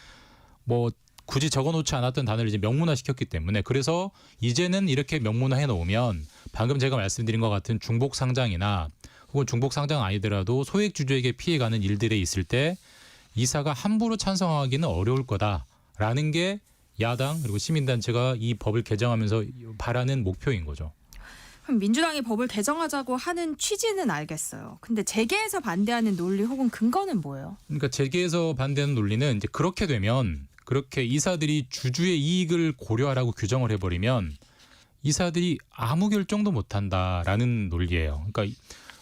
뭐 굳이 적어놓지 않았던 단어를 이제 명문화시켰기 때문에 그래서 이제는 이렇게 명문화해 놓으면 방금 제가 말씀드린 것 같은 중복 상장이나 혹은 중복 상장 아니더라도 소액 주주에게 피해가는 일들에 있을 때 이사가 함부로 찬성하기는 어려울 거다라는 게 야당 그리고 시민단체가 이 법을 개정하면서 바라는 목표인 거죠. 그럼 민주당이 법을 개정하자고 하는 취지는 알겠어요. 근데 재계에서 반대하는 논리 혹은 근거는 뭐예요? 그러니까 재계에서 반대하는 논리는 이제 그렇게 되면 그렇게 이사들이 주주의 이익을 고려하라고 규정을 해버리면 이사들이 아무 결정도 못한다라는 논리예요. 그러니까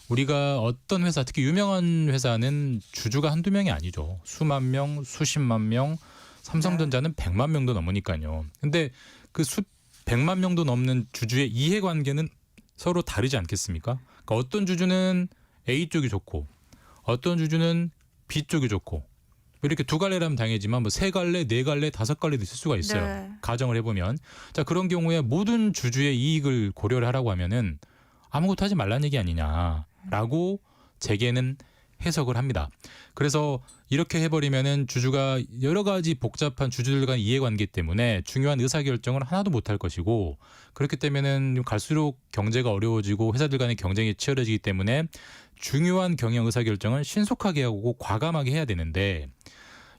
우리가 어떤 회사 특히 유명한 회사는 주주가 한두 명이 아니죠. 수만 명, 수십만 명, 삼성전자는 100만 명도 넘으니까요. 근데 그 100만 명도 넘는 주주의 이해관계는 서로 다르지 않겠습니까? 그러니까 어떤 주주는 A 쪽이 좋고 어떤 주주는 B 쪽이 좋고 이렇게 두 갈래라면 당연하지만 뭐 세 갈래, 네 갈래, 다섯 갈래도 있을 수가 있어요. 네. 가정을 해보면. 자 그런 경우에 모든 주주의 이익을 고려를 하라고 하면은 아무것도 하지 말라는 얘기 아니냐라고 재계는 해석을 합니다. 그래서 이렇게 해버리면은 주주가 여러 가지 복잡한 주주들 간 이해관계 때문에 중요한 의사결정을 하나도 못할 것이고 그렇기 때문에는 갈수록 경제가 어려워지고 회사들 간의 경쟁이 치열해지기 때문에 중요한 경영 의사결정은 신속하게 하고 과감하게 해야 되는데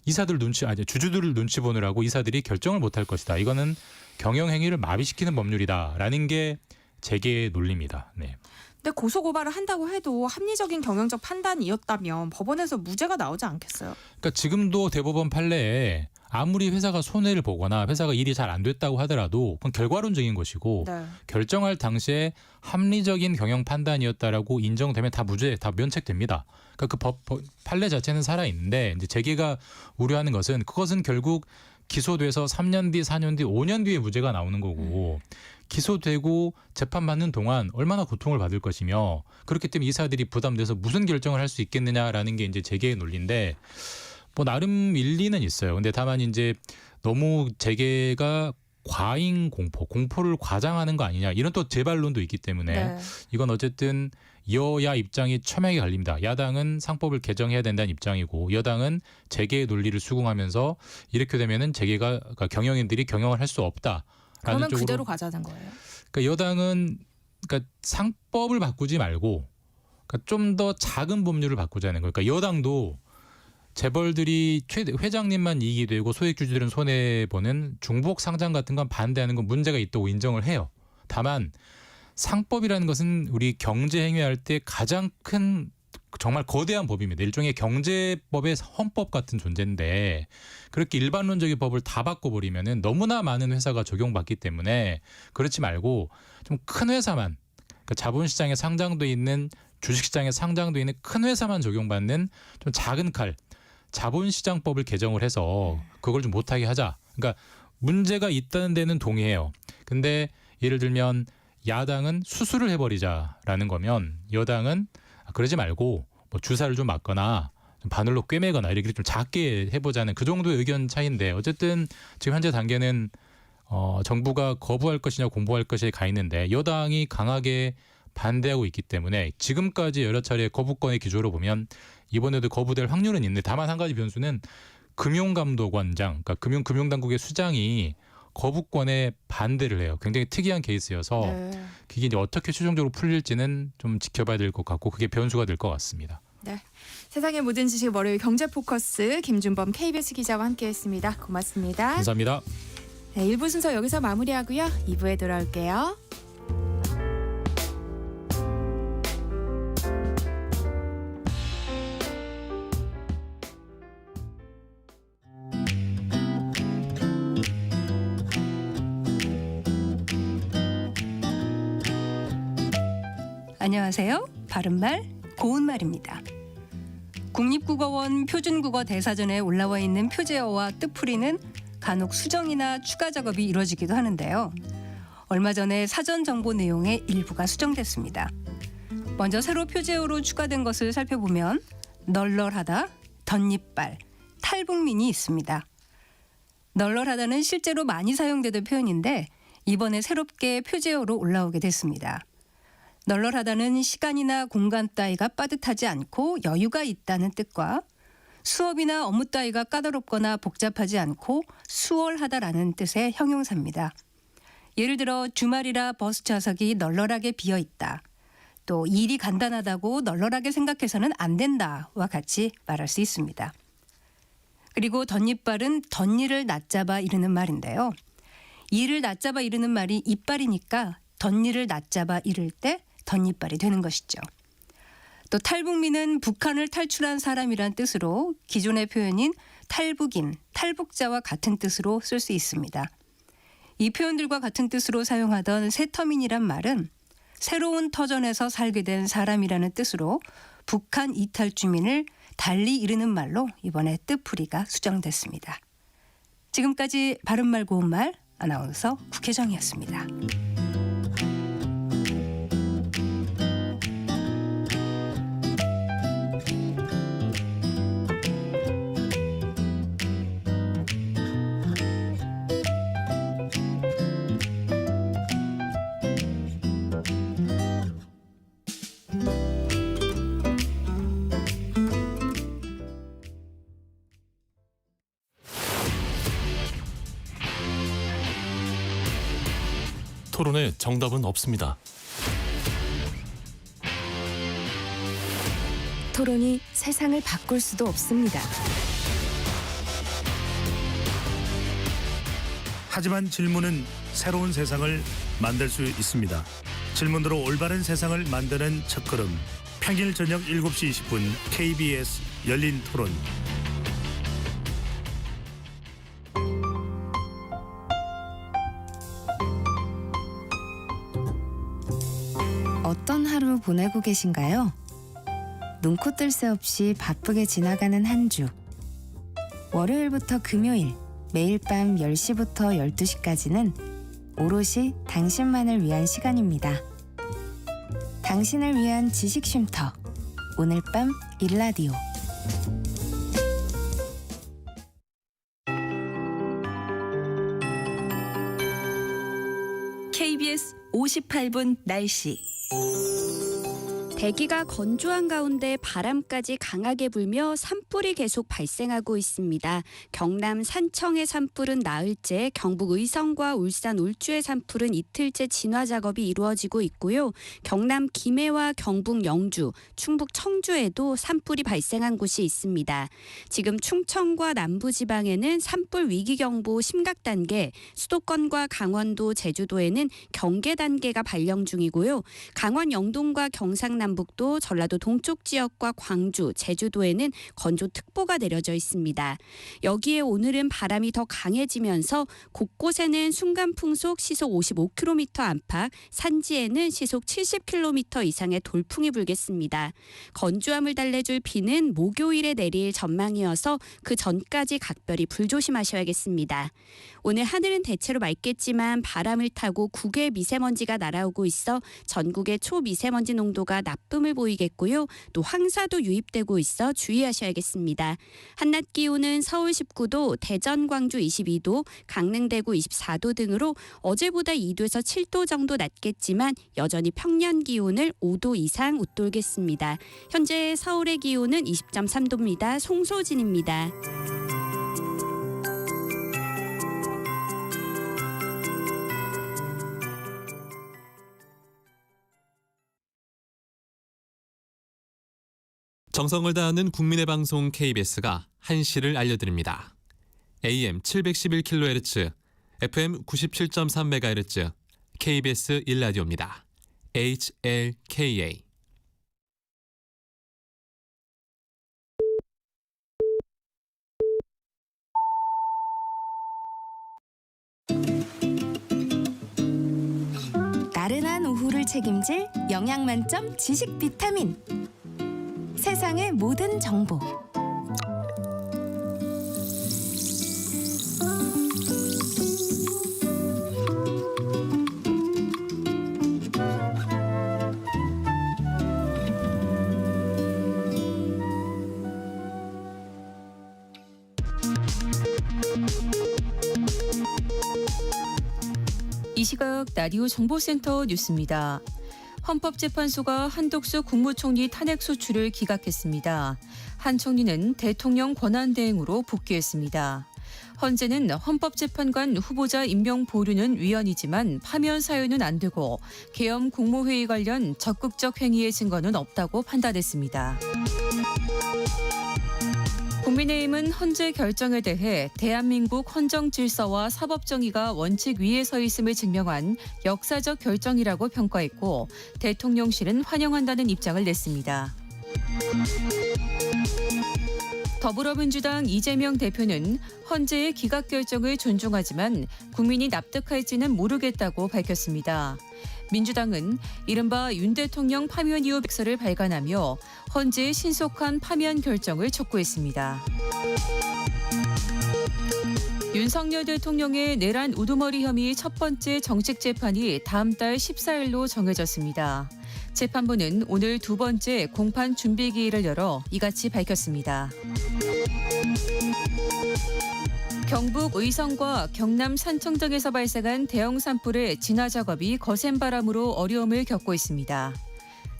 주주들을 눈치 보느라고 이사들이 결정을 못할 것이다. 이거는 경영 행위를 마비시키는 법률이다라는 게 재계의 논리입니다. 네. 근데 고소고발을 한다고 해도 합리적인 경영적 판단이었다면 법원에서 무죄가 나오지 않겠어요? 그러니까 지금도 대법원 판례에 아무리 회사가 손해를 보거나 회사가 일이 잘 안 됐다고 하더라도 그건 결과론적인 것이고 네. 결정할 당시에 합리적인 경영 판단이었다라고 인정되면 다 무죄, 다 면책됩니다. 그러니까 그 법 판례 자체는 살아 있는데 이제 재계가 우려하는 것은 그것은 결국 기소돼서 3년 뒤, 4년 뒤, 5년 뒤에 무죄가 나오는 거고 기소되고 재판받는 동안 얼마나 고통을 받을 것이며 그렇기 때문에 이사들이 부담돼서 무슨 결정을 할 수 있겠느냐라는 게 이제 재계의 논리인데 뭐 나름 일리는 있어요. 근데 다만 이제 너무 재계가 과잉 공포를 과장하는 거 아니냐 이런 또 재반론도 있기 때문에 네. 이건 어쨌든 여야 입장이 첨예하게 갈립니다. 야당은 상법을 개정해야 된다는 입장이고 여당은 재계의 논리를 수긍하면서 이렇게 되면은 재계가 그러니까 경영인들이 경영을 할 수 없다라는 그러면 쪽으로. 그대로 가자는 거예요. 그러니까 여당은 그러니까 상법을 바꾸지 말고 그러니까 좀 더 작은 법률을 바꾸자는 거예요. 그러니까 여당도 재벌들이 회장님만 이익이 되고 소액 주주들은 손해 보는 중복 상장 같은 건 반대하는 건 문제가 있다고 인정을 해요. 다만 상법이라는 것은 우리 경제 행위할 때 가장 큰 정말 거대한 법입니다. 일종의 경제법의 헌법 같은 존재인데 그렇게 일반론적인 법을 다 바꿔버리면은 너무나 많은 회사가 적용받기 때문에 그렇지 말고 좀 큰 회사만 그러니까 자본시장에 상장돼 있는 주식시장에 상장돼 있는 큰 회사만 적용받는 좀 작은 칼 자본시장법을 개정을 해서 그걸 좀 못하게 하자. 그러니까 문제가 있다는 데는 동의해요. 근데 예를 들면 야당은 수술을 해버리자라는 거면 여당은 그러지 말고 뭐 주사를 좀 맞거나 좀 바늘로 꿰매거나 이렇게 좀 작게 해보자는 그 정도의 의견 차이인데 어쨌든 지금 현재 단계는 정부가 거부할 것이냐 공부할 것이냐에 가 있는데 여당이 강하게 반대하고 있기 때문에 지금까지 여러 차례 거부권의 기조로 보면 이번에도 거부될 확률은 있는데 다만 한 가지 변수는 금융감독원장, 그러니까 금융당국의 수장이 거부권에 반대를 해요. 굉장히 특이한 케이스여서 네. 그게 이제 어떻게 최종적으로 풀릴지는 좀 지켜봐야 될 것 같고 그게 변수가 될 것 같습니다. 세상의 모든 지식 월요일 경제 포커스 김준범 KBS 기자와 함께했습니다. 고맙습니다. 감사합니다. 네, 1부 순서 여기서 마무리하고요. 2부에 돌아올게요. 안녕하세요. 바른말 고운말입니다. 국립국어원 표준국어 대사전에 올라와 있는 표제어와 뜻풀이는 간혹 수정이나 추가 작업이 이루어지기도 하는데요. 얼마 전에 사전 정보 내용의 일부가 수정됐습니다. 먼저 새로 표제어로 추가된 것을 살펴보면 널널하다, 덧니빨, 탈북민이 있습니다. 널널하다는 실제로 많이 사용되던 표현인데 이번에 새롭게 표제어로 올라오게 됐습니다. 널널하다는 시간이나 공간 따위가 빠듯하지 않고 여유가 있다는 뜻과 수업이나 업무 따위가 까다롭거나 복잡하지 않고 수월하다라는 뜻의 형용사입니다. 예를 들어 주말이라 버스 좌석이 널널하게 비어 있다. 또 일이 간단하다고 널널하게 생각해서는 안 된다와 같이 말할 수 있습니다. 그리고 덧니빨은 덧일을 낮잡아 이르는 말인데요. 일을 낮잡아 이르는 말이 이빨이니까 덧일을 낮잡아 이를 때 덧니빨이 되는 것이죠. 또 탈북민은 북한을 탈출한 사람이란 뜻으로 기존의 표현인 탈북인, 탈북자와 같은 뜻으로 쓸 수 있습니다. 이 표현들과 같은 뜻으로 사용하던 새터민이란 말은 새로운 터전에서 살게 된 사람이라는 뜻으로 북한 이탈 주민을 달리 이르는 말로 이번에 뜻풀이가 수정됐습니다. 지금까지 바른말 고운말 아나운서 국혜정이었습니다. 토론에 정답은 없습니다. 토론이 세상을 바꿀 수도 없습니다. 하지만 질문은 새로운 세상을 만들 수 있습니다. 질문으로 올바른 세상을 만드는 첫걸음. 평일 저녁 7시 20분 KBS 열린 토론. 어떤 하루 보내고 계신가요? 눈코 뜰 새 없이 바쁘게 지나가는 한 주. 월요일부터 금요일, 매일 밤 10시부터 12시까지는 오롯이 당신만을 위한 시간입니다. 당신을 위한 지식 쉼터. 오늘 밤 일라디오. KBS 58분 날씨. 대기가 건조한 가운데 바람까지 강하게 불며 산불이 계속 발생하고 있습니다. 경남 산청의 산불은 나흘째, 경북 의성과 울산 울주의 산불은 이틀째 진화 작업이 이루어지고 있고요. 경남 김해와 경북 영주, 충북 청주에도 산불이 발생한 곳이 있습니다. 지금 충청과 남부지방에는 산불 위기경보 심각 단계, 수도권과 강원도, 제주도에는 경계 단계가 발령 중이고요. 강원 영동과 경상남 북도, 전라도 동쪽 지역과 광주, 제주도에는 건조특보가 내려져 있습니다. 여기에 오늘은 바람이 더 강해지면서 곳곳에는 순간풍속 시속 55km 안팎, 산지에는 시속 70km 이상의 돌풍이 불겠습니다. 건조함을 달래줄 비는 목요일에 내릴 전망이어서 그 전까지 각별히 불조심하셔야겠습니다. 오늘 하늘은 대체로 맑겠지만 바람을 타고 국외 미세먼지가 날아오고 있어 전국의 초미세먼지 농도가 나쁨을 보이겠고요. 또 황사도 유입되고 있어 주의하셔야겠습니다. 한낮 기온은 서울 19도, 대전, 광주 22도, 강릉, 대구 24도 등으로 어제보다 2도에서 7도 정도 낮겠지만 여전히 평년 기온을 5도 이상 웃돌겠습니다. 현재 서울의 기온은 20.3도입니다. 송소진입니다. 정성을 다하는 국민의 방송 KBS가 한시를 알려드립니다. AM 711kHz, FM 97.3MHz, KBS 1라디오입니다. HLKA. 나른한 오후를 책임질 영양 만점 지식 비타민. 세상의 모든 정보. 이 시각 라디오 정보센터 뉴스입니다. 헌법재판소가 한덕수 국무총리 탄핵 소추를 기각했습니다. 한 총리는 대통령 권한대행으로 복귀했습니다. 헌재는 헌법재판관 후보자 임명 보류는 위헌이지만 파면 사유는 안 되고 계엄 국무회의 관련 적극적 행위의 증거는 없다고 판단했습니다. 국민의힘은 헌재 결정에 대해 대한민국 헌정 질서와 사법 정의가 원칙 위에 서 있음을 증명한 역사적 결정이라고 평가했고 대통령실은 환영한다는 입장을 냈습니다. 더불어민주당 이재명 대표는 헌재의 기각 결정을 존중하지만 국민이 납득할지는 모르겠다고 밝혔습니다. 민주당은 이른바 윤 대통령 파면 이후 백서를 발간하며 헌재의 신속한 파면 결정을 촉구했습니다. 윤석열 대통령의 내란 우두머리 혐의 첫 번째 정식 재판이 다음 달 14일로 정해졌습니다. 재판부는 오늘 두 번째 공판 준비기일을 열어 이같이 밝혔습니다. 경북 의성과 경남 산청 등에서 발생한 대형 산불의 진화 작업이 거센 바람으로 어려움을 겪고 있습니다.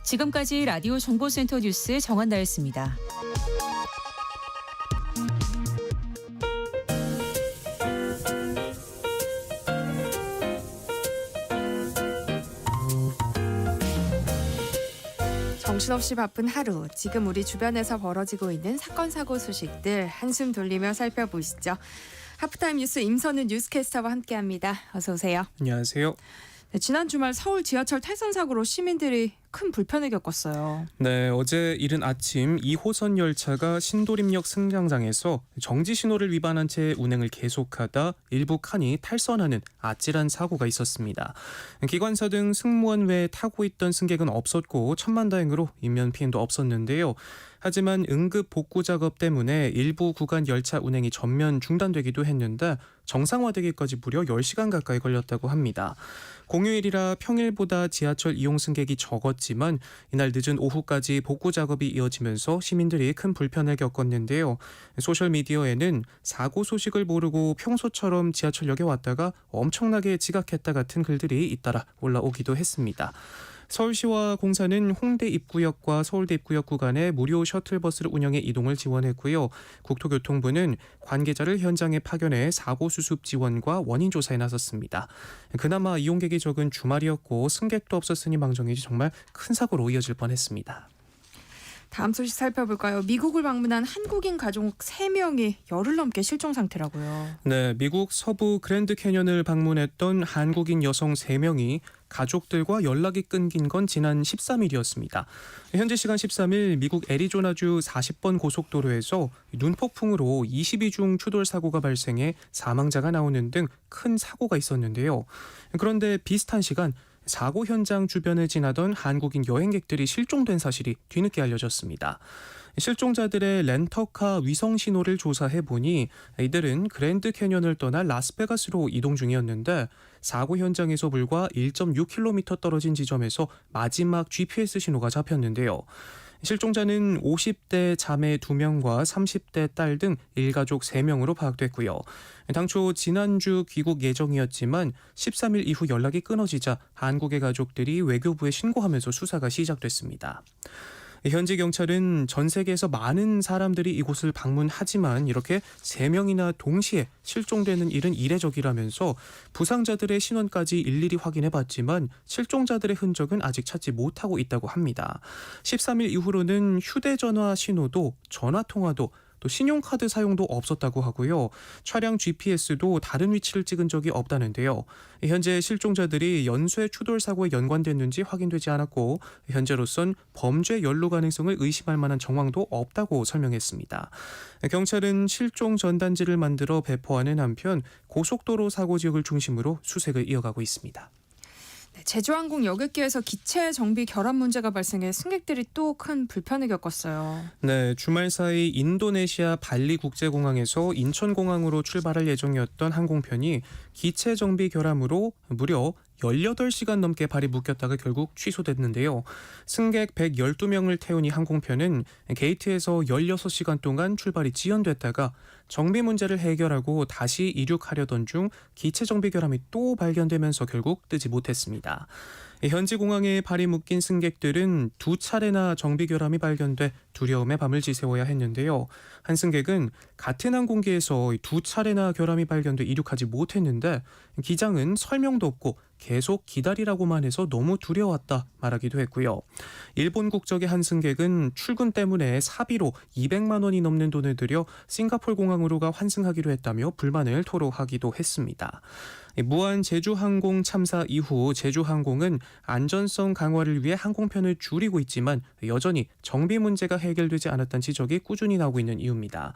지금까지 라디오 정보센터 뉴스 정한나였습니다. 정신없이 바쁜 하루, 지금 우리 주변에서 벌어지고 있는 사건 사고 소식들 한숨 돌리며 살펴보시죠. 하프타임 뉴스 임선우 뉴스캐스터와 함께합니다. 어서 오세요. 안녕하세요. 네, 지난 주말 서울 지하철 탈선 사고로 시민들이 큰 불편을 겪었어요. 네, 어제 이른 아침 2호선 열차가 신도림역 승강장에서 정지 신호를 위반한 채 운행을 계속하다 일부 칸이 탈선하는 아찔한 사고가 있었습니다. 기관사 등 승무원 외에 타고 있던 승객은 없었고 천만다행으로 인면 피해도 없었는데요. 하지만 응급 복구 작업 때문에 일부 구간 열차 운행이 전면 중단되기도 했는데 정상화되기까지 무려 10시간 가까이 걸렸다고 합니다. 공휴일이라 평일보다 지하철 이용 승객이 적었지만 이날 늦은 오후까지 복구 작업이 이어지면서 시민들이 큰 불편을 겪었는데요. 소셜미디어에는 사고 소식을 모르고 평소처럼 지하철역에 왔다가 엄청나게 지각했다 같은 글들이 잇따라 올라오기도 했습니다. 서울시와 공사는 홍대 입구역과 서울대 입구역 구간에 무료 셔틀버스를 운영해 이동을 지원했고요. 국토교통부는 관계자를 현장에 파견해 사고 수습 지원과 원인 조사에 나섰습니다. 그나마 이용객이 적은 주말이었고 승객도 없었으니 망정이지 정말 큰 사고로 이어질 뻔했습니다. 다음 소식 살펴볼까요? 미국을 방문한 한국인 가족 3명이 열흘 넘게 실종 상태라고요. 네, 미국 서부 그랜드 캐년을 방문했던 한국인 여성 3명이 가족들과 연락이 끊긴 건 지난 13일이었습니다. 현지 시간 13일 미국 애리조나주 40번 고속도로에서 눈폭풍으로 22중 추돌 사고가 발생해 사망자가 나오는 등 큰 사고가 있었는데요. 그런데 비슷한 시간 사고 현장 주변을 지나던 한국인 여행객들이 실종된 사실이 뒤늦게 알려졌습니다. 실종자들의 렌터카 위성 신호를 조사해 보니 이들은 그랜드 캐년을 떠나 라스베가스로 이동 중이었는데 사고 현장에서 불과 1.6km 떨어진 지점에서 마지막 GPS 신호가 잡혔는데요. 실종자는 50대 자매 2명과 30대 딸 등 일가족 3명으로 파악됐고요. 당초 지난주 귀국 예정이었지만 13일 이후 연락이 끊어지자 한국의 가족들이 외교부에 신고하면서 수사가 시작됐습니다. 현지 경찰은 전 세계에서 많은 사람들이 이곳을 방문하지만 이렇게 3명이나 동시에 실종되는 일은 이례적이라면서 부상자들의 신원까지 일일이 확인해봤지만 실종자들의 흔적은 아직 찾지 못하고 있다고 합니다. 13일 이후로는 휴대전화 신호도 전화통화도 또 신용카드 사용도 없었다고 하고요. 차량 GPS도 다른 위치를 찍은 적이 없다는데요. 현재 실종자들이 연쇄 추돌 사고에 연관됐는지 확인되지 않았고 현재로선 범죄 연루 가능성을 의심할 만한 정황도 없다고 설명했습니다. 경찰은 실종 전단지를 만들어 배포하는 한편 고속도로 사고 지역을 중심으로 수색을 이어가고 있습니다. 제주항공 여객기에서 기체 정비 결함 문제가 발생해 승객들이 또 큰 불편을 겪었어요. 네, 주말 사이 인도네시아 발리 국제공항에서 인천공항으로 출발할 예정이었던 항공편이 기체 정비 결함으로 무려 18시간 넘게 발이 묶였다가 결국 취소됐는데요. 승객 112명을 태운 이 항공편은 게이트에서 16시간 동안 출발이 지연됐다가 정비 문제를 해결하고 다시 이륙하려던 중 기체 정비 결함이 또 발견되면서 결국 뜨지 못했습니다. 현지 공항에 발이 묶인 승객들은 2차례나 정비 결함이 발견돼 두려움에 밤을 지새워야 했는데요. 한 승객은 같은 항공기에서 2차례나 결함이 발견돼 이륙하지 못했는데 기장은 설명도 없고 계속 기다리라고만 해서 너무 두려웠다 말하기도 했고요. 일본 국적의 한 승객은 출근 때문에 사비로 200만 원이 넘는 돈을 들여 싱가포르 공항으로가 환승하기로 했다며 불만을 토로하기도 했습니다. 무한 제주항공 참사 이후 제주항공은 안전성 강화를 위해 항공편을 줄이고 있지만 여전히 정비 문제가 해결되지 않았다는 지적이 꾸준히 나오고 있는 이유입니다.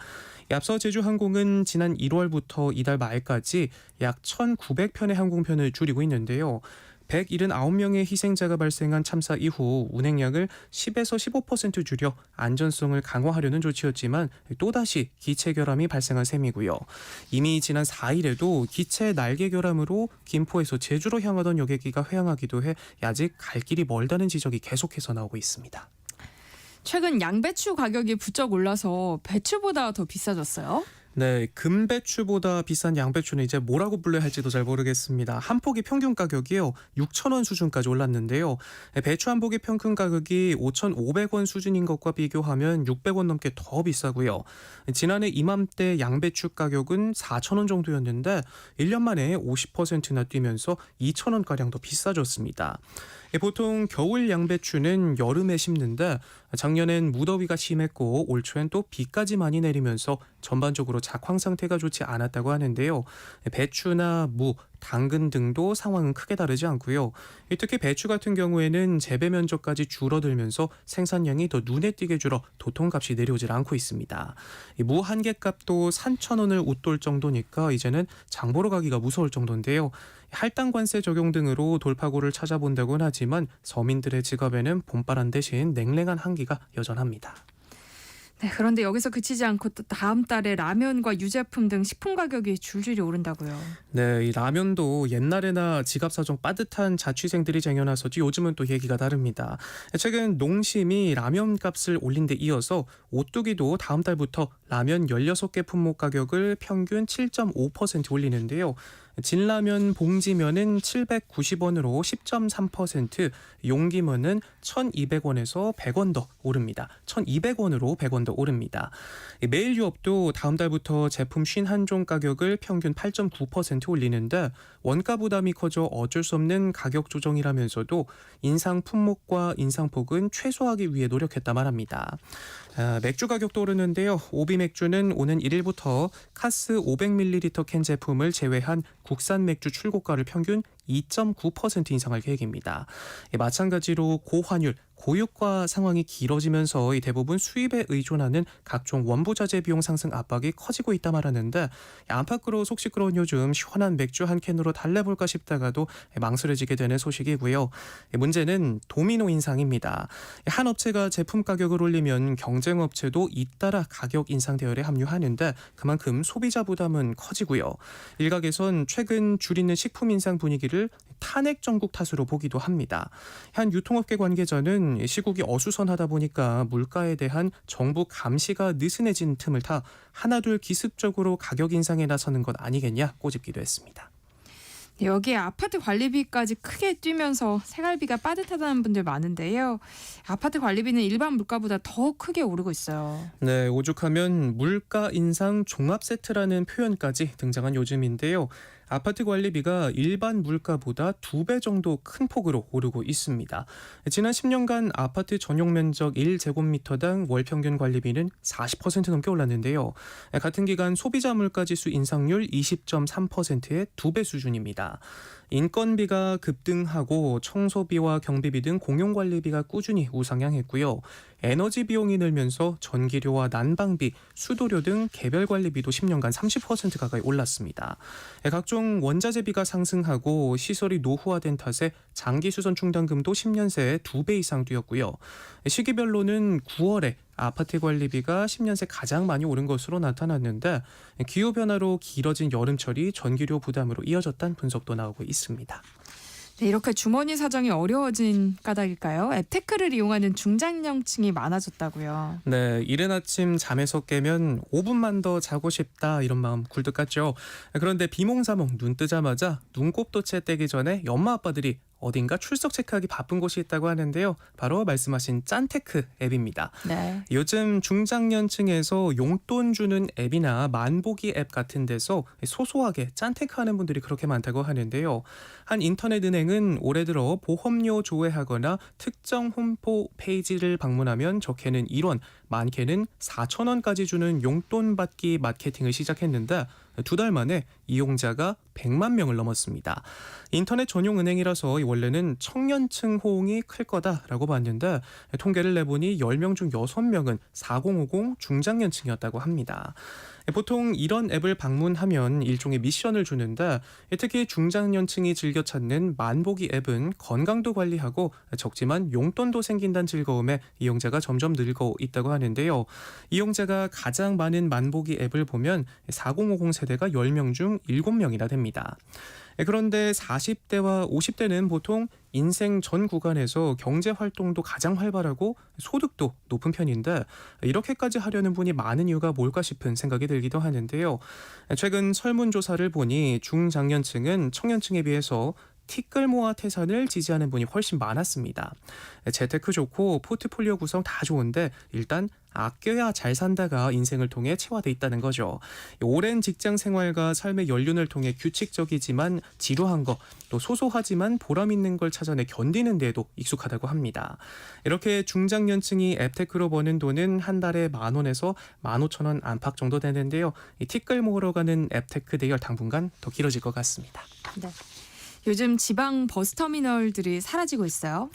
앞서 제주항공은 지난 1월부터 이달 말까지 약 1,900편의 항공편을 줄이고 있는데요. 179명의 희생자가 발생한 참사 이후 운행량을 10에서 15% 줄여 안전성을 강화하려는 조치였지만 또다시 기체 결함이 발생한 셈이고요. 이미 지난 4일에도 기체 날개 결함으로 김포에서 제주로 향하던 여객기가 회항하기도 해 아직 갈 길이 멀다는 지적이 계속해서 나오고 있습니다. 최근 양배추 가격이 부쩍 올라서 배추보다 더 비싸졌어요. 네, 금배추보다 비싼 양배추는 이제 뭐라고 불러야 할지도 잘 모르겠습니다. 한 포기 평균 가격이요 6,000원 수준까지 올랐는데요. 배추 한 포기 평균 가격이 5,500원 수준인 것과 비교하면 600원 넘게 더 비싸고요. 지난해 이맘때 양배추 가격은 4,000원 정도였는데 1년 만에 50%나 뛰면서 2,000원가량 더 비싸졌습니다. 보통 겨울 양배추는 여름에 심는데 작년엔 무더위가 심했고 올 초엔 또 비까지 많이 내리면서 전반적으로 작황 상태가 좋지 않았다고 하는데요. 배추나 무, 당근 등도 상황은 크게 다르지 않고요. 특히 배추 같은 경우에는 재배 면적까지 줄어들면서 생산량이 더 눈에 띄게 줄어 도통값이 내려오질 않고 있습니다. 무 한 개 값도 3,000원을 웃돌 정도니까 이제는 장 보러 가기가 무서울 정도인데요. 할당 관세 적용 등으로 돌파구를 찾아본다고는 하지만 서민들의 지갑에는 봄바람 대신 냉랭한 한기가 여전합니다. 네, 그런데 여기서 그치지 않고 또 다음 달에 라면과 유제품 등 식품 가격이 줄줄이 오른다고요. 네, 이 라면도 옛날에나 지갑 사정 빠듯한 자취생들이 쟁여놨었지 요즘은 또 얘기가 다릅니다. 최근 농심이 라면 값을 올린 데 이어서 오뚜기도 다음 달부터 라면 16개 품목 가격을 평균 7.5% 올리는데요. 진라면 봉지면은 790원으로 10.3%, 용기면은 1,200원에서 100원 더 오릅니다. 1,200원으로 100원 더 오릅니다. 매일 유업도 다음 달부터 제품 51종 가격을 평균 8.9% 올리는데 원가 부담이 커져 어쩔 수 없는 가격 조정이라면서도 인상 품목과 인상폭은 최소화하기 위해 노력했다 말합니다. 맥주 가격도 오르는데요. 오비 맥주는 오는 1일부터 카스 500ml 캔 제품을 제외한 국산 맥주 출고가를 평균 2.9% 인상할 계획입니다. 마찬가지로 고환율, 고유가 상황이 길어지면서 대부분 수입에 의존하는 각종 원부자재 비용 상승 압박이 커지고 있다 말하는데 안팎으로 속 시끄러운 요즘 시원한 맥주 한 캔으로 달래볼까 싶다가도 망설여지게 되는 소식이고요. 문제는 도미노 인상입니다. 한 업체가 제품 가격을 올리면 경쟁 업체도 잇따라 가격 인상 대열에 합류하는데 그만큼 소비자 부담은 커지고요. 일각에선 최근 줄이는 식품 인상 분위기를 탄핵 정국 탓으로 보기도 합니다. 한 유통업계 관계자는 시국이 어수선하다 보니까 물가에 대한 정부 감시가 느슨해진 틈을 타 하나둘 기습적으로 가격 인상에 나서는 것 아니겠냐 꼬집기도 했습니다. 여기에 아파트 관리비까지 크게 뛰면서 생활비가 빠듯하다는 분들 많은데요. 아파트 관리비는 일반 물가보다 더 크게 오르고 있어요. 네, 오죽하면 물가 인상 종합 세트라는 표현까지 등장한 요즘인데요. 아파트 관리비가 일반 물가보다 2배 정도 큰 폭으로 오르고 있습니다. 지난 10년간 아파트 전용 면적 1제곱미터당 월 평균 관리비는 40% 넘게 올랐는데요. 같은 기간 소비자 물가지수 인상률 20.3%의 2배 수준입니다. 인건비가 급등하고 청소비와 경비비 등 공용관리비가 꾸준히 우상향했고요. 에너지 비용이 늘면서 전기료와 난방비, 수도료 등 개별관리비도 10년간 30% 가까이 올랐습니다. 각종 원자재비가 상승하고 시설이 노후화된 탓에 장기수선 충당금도 10년 새에 2배 이상 뛰었고요. 시기별로는 9월에 아파트 관리비가 10년 새 가장 많이 오른 것으로 나타났는데 기후변화로 길어진 여름철이 전기료 부담으로 이어졌다는 분석도 나오고 있습니다. 네, 이렇게 주머니 사정이 어려워진 까닭일까요? 앱테크를 이용하는 중장년층이 많아졌다고요. 네, 이른 아침 잠에서 깨면 5분만 더 자고 싶다 이런 마음 굴뚝 같죠. 그런데 비몽사몽 눈 뜨자마자 눈곱도 채 떼기 전에 엄마 아빠들이 어딘가 출석 체크하기 바쁜 곳이 있다고 하는데요. 바로 말씀하신 짠테크 앱입니다. 네. 요즘 중장년층에서 용돈 주는 앱이나 만보기 앱 같은 데서 소소하게 짠테크하는 분들이 그렇게 많다고 하는데요. 한 인터넷 은행은 올해 들어 보험료 조회하거나 특정 홈페이지 페이지를 방문하면 적게는 1원, 많게는 4,000원까지 주는 용돈 받기 마케팅을 시작했는데 2달 만에 이용자가 100만 명을 넘었습니다. 인터넷 전용 은행이라서 원래는 청년층 호응이 클 거다라고 봤는데 통계를 내보니 10명 중 6명은 4050 중장년층이었다고 합니다. 보통 이런 앱을 방문하면 일종의 미션을 주는데 특히 중장년층이 즐겨 찾는 만보기 앱은 건강도 관리하고 적지만 용돈도 생긴다는 즐거움에 이용자가 점점 늘고 있다고 하는데요. 이용자가 가장 많은 만보기 앱을 보면 4050 세대가 10명 중 7명이나 됩니다. 그런데 40대와 50대는 보통 인생 전 구간에서 경제 활동도 가장 활발하고 소득도 높은 편인데 이렇게까지 하려는 분이 많은 이유가 뭘까 싶은 생각이 들기도 하는데요. 최근 설문조사를 보니 중장년층은 청년층에 비해서 티끌모아 태산을 지지하는 분이 훨씬 많았습니다. 재테크 좋고 포트폴리오 구성 다 좋은데 일단 아껴야 잘 산다가 인생을 통해 체화돼 있다는 거죠. 오랜 직장 생활과 삶의 연륜을 통해 규칙적이지만 지루한 거, 또 소소하지만 보람 있는 걸 찾아내 견디는 데에도 익숙하다고 합니다. 이렇게 중장년층이 앱테크로 버는 돈은 한 달에 10,000원에서 15,000원 안팎 정도 되는데요. 이 티끌 모으러 가는 앱테크 대열 당분간 더 길어질 것 같습니다. 네. 요즘 지방 버스터미널들이 사라지고 있어요.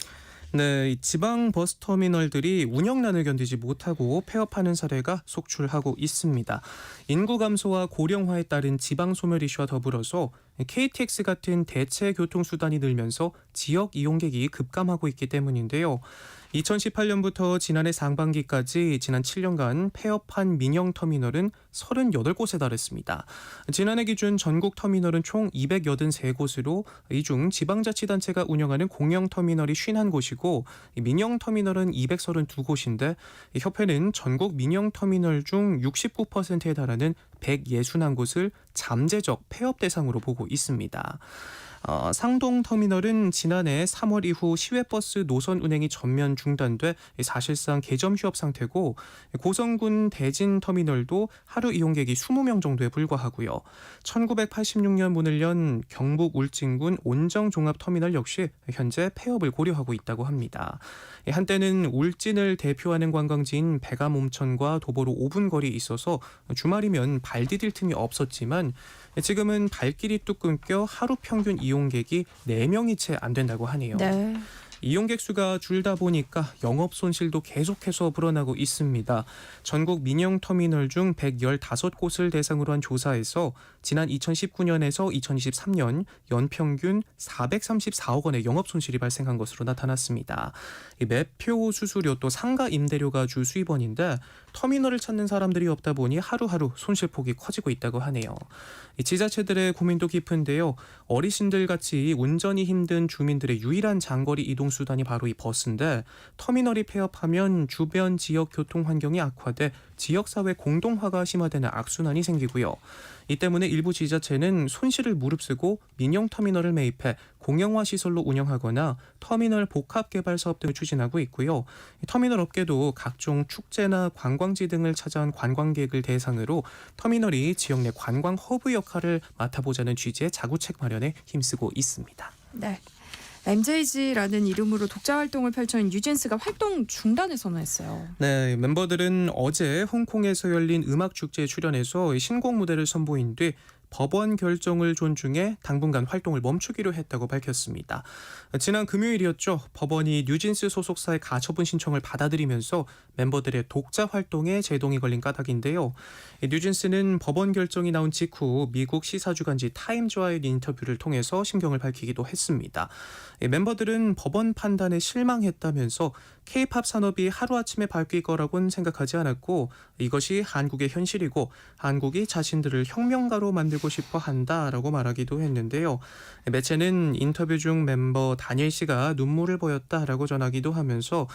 네, 이 지방 버스터미널들이 운영난을 견디지 못하고 폐업하는 사례가 속출하고 있습니다. 인구 감소와 고령화에 따른 지방 소멸 이슈와 더불어서 KTX 같은 대체 교통수단이 늘면서 지역 이용객이 급감하고 있기 때문인데요. 2018년부터 지난해 상반기까지 지난 7년간 폐업한 민영터미널은 38곳에 달했습니다. 지난해 기준 전국 터미널은 총 283곳으로 이 중 지방자치단체가 운영하는 공영터미널이 51곳이고 민영터미널은 232곳인데 협회는 전국 민영터미널 중 69%에 달하는 161곳을 잠재적 폐업 대상으로 보고 있습니다. 상동터미널은 지난해 3월 이후 시외버스 노선 운행이 전면 중단돼 사실상 개점 휴업 상태고 고성군 대진터미널도 하루 이용객이 20명 정도에 불과하고요. 1986년 문을 연 경북 울진군 온정종합터미널 역시 현재 폐업을 고려하고 있다고 합니다. 한때는 울진을 대표하는 관광지인 백암 옴천과 도보로 5분 거리에 있어서 주말이면 발 디딜 틈이 없었지만 지금은 발길이 뚝 끊겨 하루 평균 이용객이 4명이 채 안 된다고 하네요. 네. 이용객 수가 줄다 보니까 영업 손실도 계속해서 불어나고 있습니다. 전국 민영터미널 중 115곳을 대상으로 한 조사에서 지난 2019년에서 2023년 연평균 434억 원의 영업 손실이 발생한 것으로 나타났습니다. 매표 수수료 또 상가 임대료가 주 수입원인데 터미널을 찾는 사람들이 없다 보니 하루하루 손실폭이 커지고 있다고 하네요. 이 지자체들의 고민도 깊은데요. 어르신들 같이 운전이 힘든 주민들의 유일한 장거리 이동 수단이 바로 이 버스인데 터미널이 폐업하면 주변 지역 교통 환경이 악화돼 지역사회 공동화가 심화되는 악순환이 생기고요. 이 때문에 일부 지자체는 손실을 무릅쓰고 민영 터미널을 매입해 공영화 시설로 운영하거나 터미널 복합 개발 사업 등을 추진하고 있고요. 터미널 업계도 각종 축제나 관광지 등을 찾아온 관광객을 대상으로 터미널이 지역 내 관광 허브 역할을 맡아보자는 취지의 자구책 마련에 힘쓰고 있습니다. 네. MJG라는 이름으로 독자 활동을 펼쳐온 뉴진스가 활동 중단을 선언했어요. 네, 멤버들은 어제 홍콩에서 열린 음악 축제에 출연해서 신곡 무대를 선보인 뒤 법원 결정을 존중해 당분간 활동을 멈추기로 했다고 밝혔습니다. 지난 금요일이었죠. 법원이 뉴진스 소속사의 가처분 신청을 받아들이면서 멤버들의 독자 활동에 제동이 걸린 까닭인데요. 뉴진스는 법원 결정이 나온 직후 미국 시사주간지 타임즈와의 인터뷰를 통해서 심경을 밝히기도 했습니다. 멤버들은 법원 판단에 실망했다면서 K-팝 산업이 하루아침에 바뀔 거라고는 생각하지 않았고 이것이 한국의 현실이고 한국이 자신들을 혁명가로 만들고 싶어 한다라고 말하기도 했는데요. 매체는 인터뷰 중 멤버 다니엘 씨가 눈물을 보였다라고 전하기도 하면서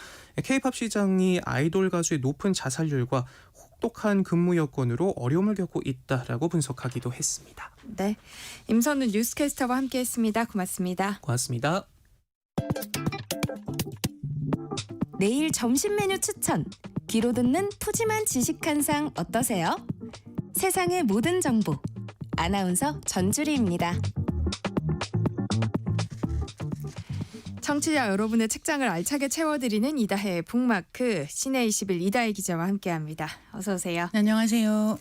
K-팝 시장이 아이돌 가수의 높은 자살률과 혹독한 근무 여건으로 어려움을 겪고 있다라고 분석하기도 했습니다. 네, 임선우 뉴스캐스터와 함께했습니다. 고맙습니다. 고맙습니다. 내일 점심 메뉴 추천. 귀로 듣는 푸짐한 지식 한 상 어떠세요? 세상의 모든 정보. 아나운서 전주리입니다. 청취자 여러분의 책장을 알차게 채워드리는 이다혜의 북마크 시내 21 이다혜 기자와 함께합니다. 어서 오세요. 네, 안녕하세요.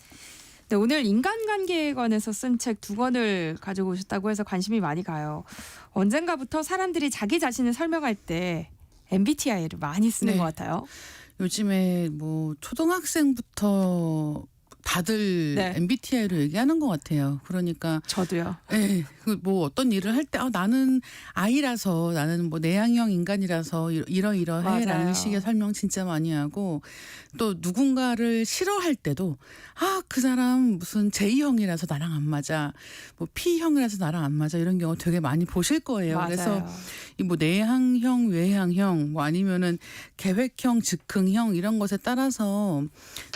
네, 오늘 인간관계에 관해서 쓴 책 2권을 가지고 오셨다고 해서 관심이 많이 가요. 언젠가부터 사람들이 자기 자신을 설명할 때 MBTI를 많이 쓰는 것 같아요. 요즘에 뭐 초등학생부터 다들 MBTI로 얘기하는 것 같아요. 그러니까 저도요. 네, 뭐 어떤 일을 할 때 나는 I라서 나는 뭐 내향형 인간이라서 이러이러해라는 식의 설명 진짜 많이 하고 또 누군가를 싫어할 때도 그 사람 무슨 J형이라서 나랑 안 맞아, 뭐 P형이라서 나랑 안 맞아 이런 경우 되게 많이 보실 거예요. 맞아요. 그래서 이 뭐 내향형, 외향형, 뭐 아니면은 계획형, 즉흥형 이런 것에 따라서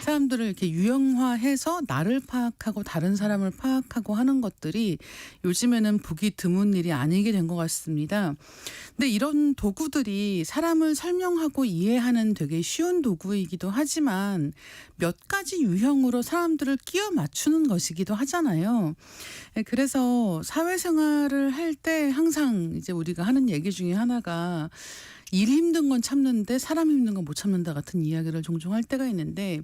사람들을 이렇게 유형화해서 나를 파악하고 다른 사람을 파악하고 하는 것들이 요즘에는 보기 드문 일이 아니게 된 것 같습니다. 근데 이런 도구들이 사람을 설명하고 이해하는 되게 쉬운 도구이기도 하지만 몇 가지 유형으로 사람들을 끼워 맞추는 것이기도 하잖아요. 그래서 사회생활을 할 때 항상 이제 우리가 하는 얘기 중에 하나가 일 힘든 건 참는데 사람 힘든 건 못 참는다 같은 이야기를 종종 할 때가 있는데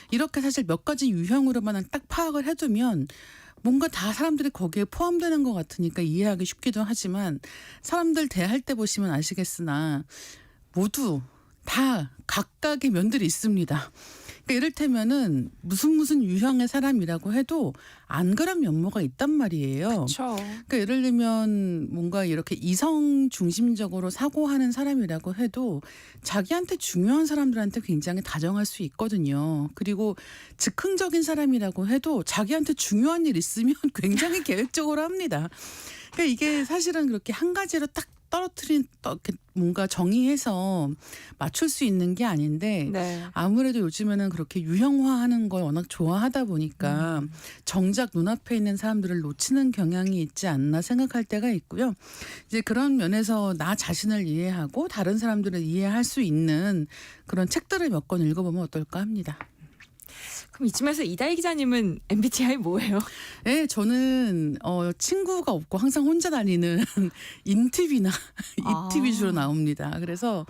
이렇게 사실 몇 가지 유형으로만 딱 파악을 해두면 뭔가 다 사람들이 거기에 포함되는 것 같으니까 이해하기 쉽기도 하지만 사람들 대할 때 보시면 아시겠으나 모두 다 각각의 면들이 있습니다. 그러니까 이를테면은 무슨 유형의 사람이라고 해도 안 그런 면모가 있단 말이에요. 그렇죠. 그러니까 예를 들면 뭔가 이렇게 이성 중심적으로 사고하는 사람이라고 해도 자기한테 중요한 사람들한테 굉장히 다정할 수 있거든요. 그리고 즉흥적인 사람이라고 해도 자기한테 중요한 일 있으면 굉장히 계획적으로 합니다. 그러니까 이게 사실은 그렇게 한 가지로 딱 떨어뜨린 뭔가 정의해서 맞출 수 있는 게 아닌데 아무래도 요즘에는 그렇게 유형화하는 걸 워낙 좋아하다 보니까 정작 눈앞에 있는 사람들을 놓치는 경향이 있지 않나 생각할 때가 있고요. 이제 그런 면에서 나 자신을 이해하고 다른 사람들을 이해할 수 있는 그런 책들을 몇 권 읽어보면 어떨까 합니다. 그럼 이쯤에서 이다희 기자님은 MBTI 뭐예요? 네, 저는 친구가 없고 항상 혼자 다니는 인팁이나 이팁이 주로 나옵니다. 그래서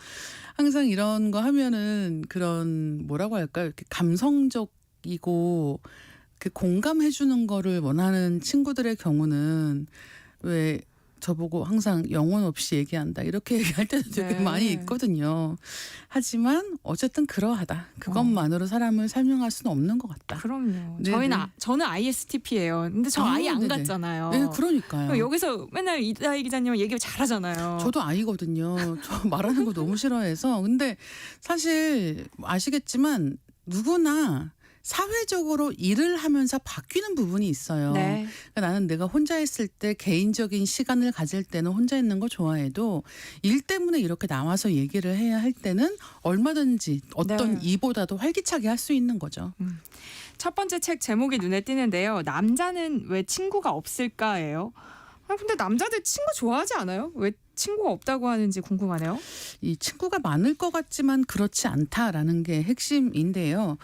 항상 이런 거 하면은 그런 뭐라고 할까요? 이렇게 감성적이고 공감해 주는 거를 원하는 친구들의 경우는 왜 저보고 항상 영혼 없이 얘기한다 이렇게 얘기할 때도 되게 많이 있거든요. 하지만 어쨌든 그러하다. 그것만으로 사람을 설명할 수는 없는 것 같다. 그럼요. 저는 ISTP예요. 근데 저 아이 안 갔잖아요. 네, 그러니까요. 여기서 맨날 이다희 기자님은 얘기 잘하잖아요. 저도 아이거든요. 저 말하는 거 너무 싫어해서. 근데 사실 아시겠지만 누구나 사회적으로 일을 하면서 바뀌는 부분이 있어요. 네. 그러니까 나는 내가 혼자 있을 때 개인적인 시간을 가질 때는 혼자 있는 거 좋아해도 일 때문에 이렇게 나와서 얘기를 해야 할 때는 얼마든지 어떤 네. 이보다도 활기차게 할 수 있는 거죠. 첫 번째 책 제목이 눈에 띄는데요. 남자는 왜 친구가 없을까예요. 근데 남자들 친구 좋아하지 않아요? 왜 친구가 없다고 하는지 궁금하네요. 이 친구가 많을 것 같지만 그렇지 않다라는 게 핵심인데요.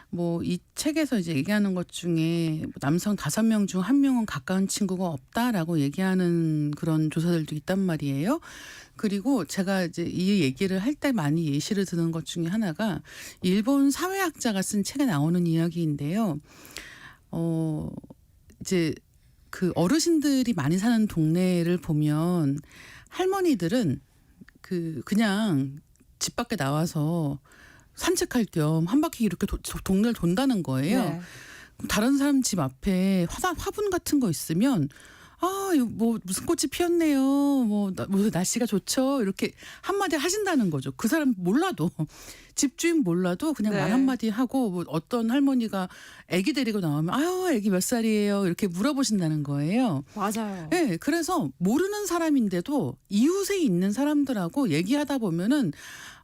뭐 이 책에서 이제 얘기하는 것 중에 남성 5명 중 1명은 가까운 친구가 없다라고 얘기하는 그런 조사들도 있단 말이에요. 그리고 제가 이제 이 얘기를 할 때 많이 예시를 드는 것 중에 하나가 일본 사회학자가 쓴 책에 나오는 이야기인데요. 이제 그 어르신들이 많이 사는 동네를 보면 할머니들은 그냥 집 밖에 나와서 산책할 겸 한 바퀴 이렇게 동네를 돈다는 거예요. 네. 다른 사람 집 앞에 화분 같은 거 있으면 이거 뭐 무슨 꽃이 피었네요. 뭐 날씨가 좋죠. 이렇게 한마디 하신다는 거죠. 그 사람 몰라도 집주인 몰라도 그냥 네. 말 한마디 하고 뭐 어떤 할머니가 아기 데리고 나오면 아기 몇 살이에요. 이렇게 물어보신다는 거예요. 맞아요. 네, 그래서 모르는 사람인데도 이웃에 있는 사람들하고 얘기하다 보면은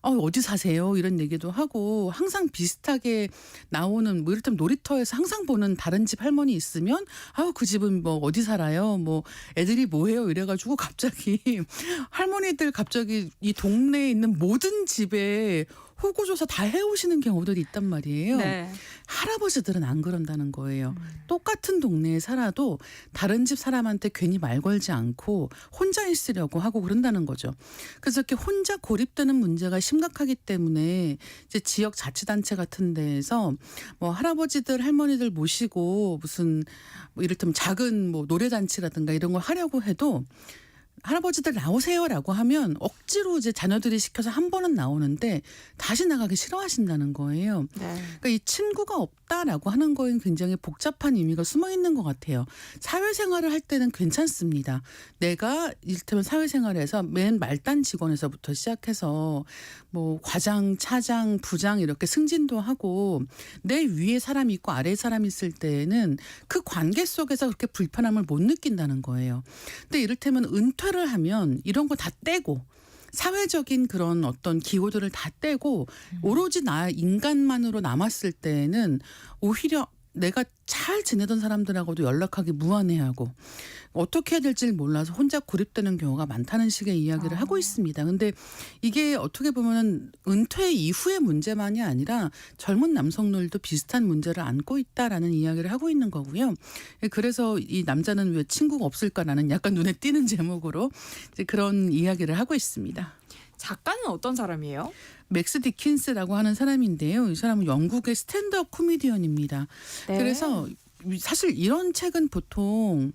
어디 사세요? 이런 얘기도 하고 항상 비슷하게 나오는 뭐 이를테면 놀이터에서 항상 보는 다른 집 할머니 있으면 그 집은 뭐 어디 살아요? 뭐 애들이 뭐해요? 이래가지고 갑자기 할머니들 갑자기 이 동네에 있는 모든 집에 호구조사 다 해오시는 경우들이 있단 말이에요. 네. 할아버지들은 안 그런다는 거예요. 똑같은 동네에 살아도 다른 집 사람한테 괜히 말 걸지 않고 혼자 있으려고 하고 그런다는 거죠. 그래서 이렇게 혼자 고립되는 문제가 심각하기 때문에 이제 지역 자치단체 같은 데에서 뭐 할아버지들 할머니들 모시고 무슨 뭐 이를테면 작은 뭐 노래잔치라든가 이런 걸 하려고 해도 할아버지들 나오세요라고 하면 억지로 이제 자녀들이 시켜서 한 번은 나오는데 다시 나가기 싫어하신다는 거예요. 네. 그러니까 이 친구가 없다라고 하는 거엔 굉장히 복잡한 의미가 숨어 있는 것 같아요. 사회생활을 할 때는 괜찮습니다. 내가 이를테면 사회생활에서 맨 말단 직원에서부터 시작해서 뭐 과장, 차장, 부장 이렇게 승진도 하고 내 위에 사람이 있고 아래에 사람이 있을 때에는 그 관계 속에서 그렇게 불편함을 못 느낀다는 거예요. 근데 이를테면 은퇴를 하면 이런 거 다 떼고 사회적인 그런 어떤 기호들을 다 떼고 오로지 나 인간만으로 남았을 때에는 오히려 내가 잘 지내던 사람들하고도 연락하기 무안해하고 어떻게 해야 될지 몰라서 혼자 고립되는 경우가 많다는 식의 이야기를 하고 있습니다. 근데 이게 어떻게 보면 은퇴 이후의 문제만이 아니라 젊은 남성들도 비슷한 문제를 안고 있다라는 이야기를 하고 있는 거고요. 그래서 이 남자는 왜 친구가 없을까라는 약간 눈에 띄는 제목으로 이제 그런 이야기를 하고 있습니다. 작가는 어떤 사람이에요? 맥스 디킨스라고 하는 사람인데요. 이 사람은 영국의 스탠드업 코미디언입니다. 네. 그래서 사실 이런 책은 보통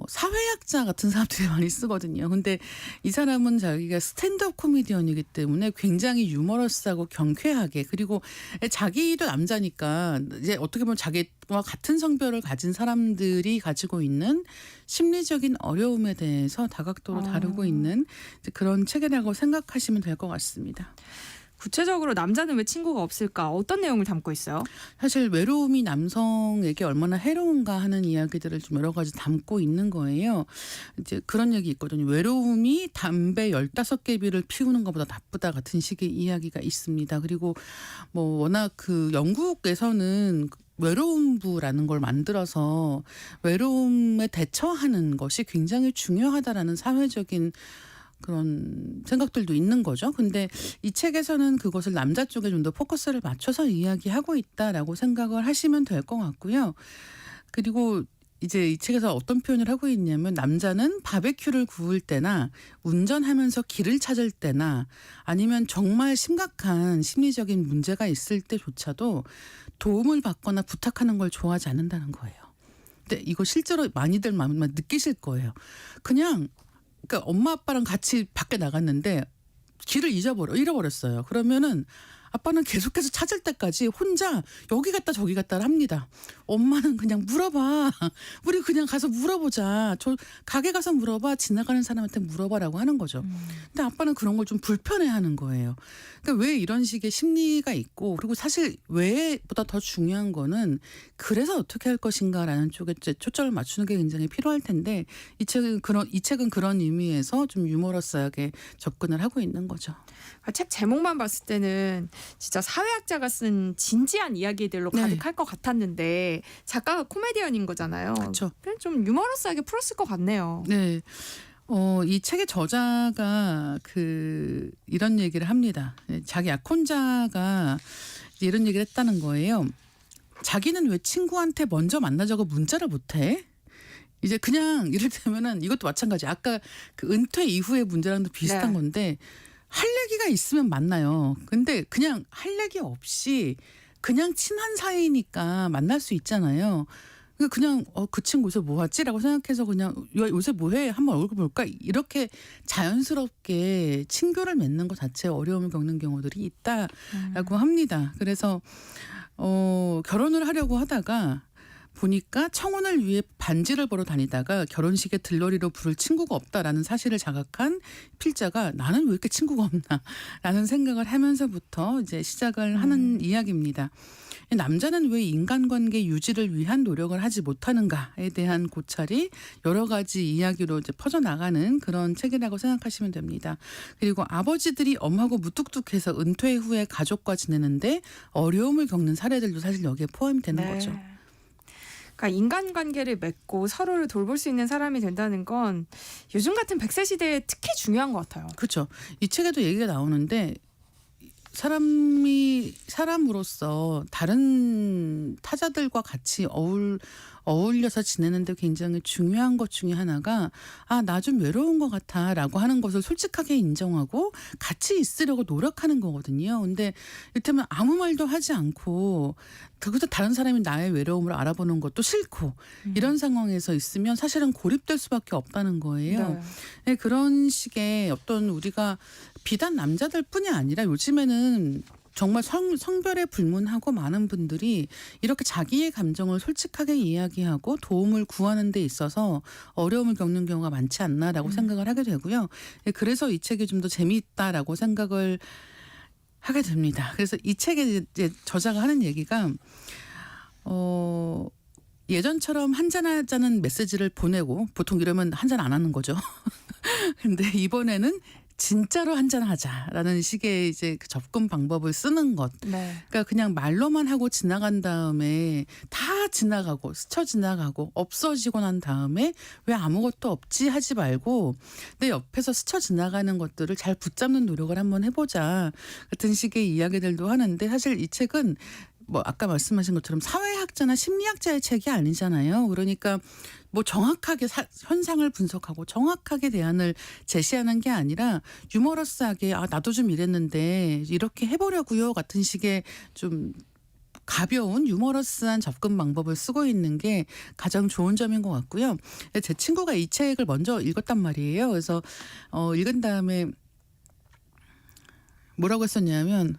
사회학자 같은 사람들이 많이 쓰거든요. 근데 이 사람은 자기가 스탠드업 코미디언이기 때문에 굉장히 유머러스하고 경쾌하게 그리고 자기도 남자니까 이제 어떻게 보면 자기와 같은 성별을 가진 사람들이 가지고 있는 심리적인 어려움에 대해서 다각도로 다루고 있는 이제 그런 책이라고 생각하시면 될 것 같습니다. 구체적으로 남자는 왜 친구가 없을까? 어떤 내용을 담고 있어요? 사실 외로움이 남성에게 얼마나 해로운가 하는 이야기들을 좀 여러 가지 담고 있는 거예요. 이제 그런 얘기 있거든요. 외로움이 담배 15개비를 피우는 것보다 나쁘다 같은 식의 이야기가 있습니다. 그리고 뭐 워낙 그 영국에서는 외로움부라는 걸 만들어서 외로움에 대처하는 것이 굉장히 중요하다라는 사회적인 그런 생각들도 있는 거죠. 근데 이 책에서는 그것을 남자 쪽에 좀 더 포커스를 맞춰서 이야기하고 있다라고 생각을 하시면 될 것 같고요. 그리고 이제 이 책에서 어떤 표현을 하고 있냐면 남자는 바베큐를 구울 때나 운전하면서 길을 찾을 때나 아니면 정말 심각한 심리적인 문제가 있을 때조차도 도움을 받거나 부탁하는 걸 좋아하지 않는다는 거예요. 근데 이거 실제로 많이들 느끼실 거예요. 그러니까 엄마 아빠랑 같이 밖에 나갔는데 길을 잃어버렸어요. 그러면은 아빠는 계속해서 찾을 때까지 혼자 여기 갔다 저기 갔다 합니다. 엄마는 그냥 물어봐. 우리 그냥 가서 물어보자. 저 가게 가서 물어봐. 지나가는 사람한테 물어봐라고 하는 거죠. 근데 아빠는 그런 걸 좀 불편해하는 거예요. 그러니까 왜 이런 식의 심리가 있고, 그리고 사실 왜보다 더 중요한 거는 그래서 어떻게 할 것인가라는 쪽에 초점을 맞추는 게 굉장히 필요할 텐데 이 책은 그런 의미에서 좀 유머러스하게 접근을 하고 있는 거죠. 책 제목만 봤을 때는 진짜 사회학자가 쓴 진지한 이야기들로 네. 가득할 것 같았는데 작가가 코미디언인 거잖아요. 그렇죠. 좀 유머러스하게 풀었을 것 같네요. 네. 이 책의 저자가 이런 얘기를 합니다. 자기 약혼자가 이런 얘기를 했다는 거예요. 자기는 왜 친구한테 먼저 만나자고 문자를 못해? 이제 그냥 이를테면은 이것도 마찬가지. 아까 그 은퇴 이후의 문제랑도 비슷한 네. 건데 할 얘기가 있으면 만나요. 근데 그냥 할 얘기 없이 그냥 친한 사이니까 만날 수 있잖아요. 그냥 그 친구 요새 뭐 하지라고 생각해서 그냥 요새 뭐 해? 한번 얼굴 볼까? 이렇게 자연스럽게 친교를 맺는 것 자체에 어려움을 겪는 경우들이 있다라고 합니다. 그래서 결혼을 하려고 하다가 보니까 청혼을 위해 반지를 보러 다니다가 결혼식에 들러리로 부를 친구가 없다라는 사실을 자각한 필자가 나는 왜 이렇게 친구가 없나라는 생각을 하면서부터 이제 시작을 하는 이야기입니다. 남자는 왜 인간관계 유지를 위한 노력을 하지 못하는가에 대한 고찰이 여러 가지 이야기로 이제 퍼져나가는 그런 책이라고 생각하시면 됩니다. 그리고 아버지들이 엄하고 무뚝뚝해서 은퇴 후에 가족과 지내는데 어려움을 겪는 사례들도 사실 여기에 포함이 되는 거죠. 그러니까 인간관계를 맺고 서로를 돌볼 수 있는 사람이 된다는 건 요즘 같은 100세 시대에 특히 중요한 것 같아요. 그렇죠. 이 책에도 얘기가 나오는데 사람으로서 다른 타자들과 같이 어울려서 지내는데 굉장히 중요한 것 중에 하나가 나 좀 외로운 것 같아 라고 하는 것을 솔직하게 인정하고 같이 있으려고 노력하는 거거든요. 근데 이를테면 아무 말도 하지 않고 그것도 다른 사람이 나의 외로움을 알아보는 것도 싫고 이런 상황에서 있으면 사실은 고립될 수밖에 없다는 거예요. 네, 그런 식의 어떤 우리가 비단 남자들뿐이 아니라 요즘에는 정말 성별에 불문하고 많은 분들이 이렇게 자기의 감정을 솔직하게 이야기하고 도움을 구하는 데 있어서 어려움을 겪는 경우가 많지 않나라고 생각을 하게 되고요. 그래서 이 책이 좀 더 재미있다라고 생각을 하게 됩니다. 그래서 이 책에 이제 저자가 하는 얘기가 예전처럼 한잔하자는 메시지를 보내고 보통 이러면 한잔 안 하는 거죠. 근데 이번에는 진짜로 한잔하자라는 식의 이제 그 접근 방법을 쓰는 것. 그러니까 그냥 말로만 하고 지나간 다음에 다 지나가고 스쳐 지나가고 없어지고 난 다음에 왜 아무것도 없지 하지 말고 내 옆에서 스쳐 지나가는 것들을 잘 붙잡는 노력을 한번 해보자 같은 식의 이야기들도 하는데 사실 이 책은 뭐 아까 말씀하신 것처럼 사회학자나 심리학자의 책이 아니잖아요. 그러니까 뭐 정확하게 현상을 분석하고 정확하게 대안을 제시하는 게 아니라 유머러스하게 나도 좀 이랬는데 이렇게 해보려고요 같은 식의 좀 가벼운 유머러스한 접근 방법을 쓰고 있는 게 가장 좋은 점인 것 같고요. 제 친구가 이 책을 먼저 읽었단 말이에요. 그래서 읽은 다음에 뭐라고 했었냐면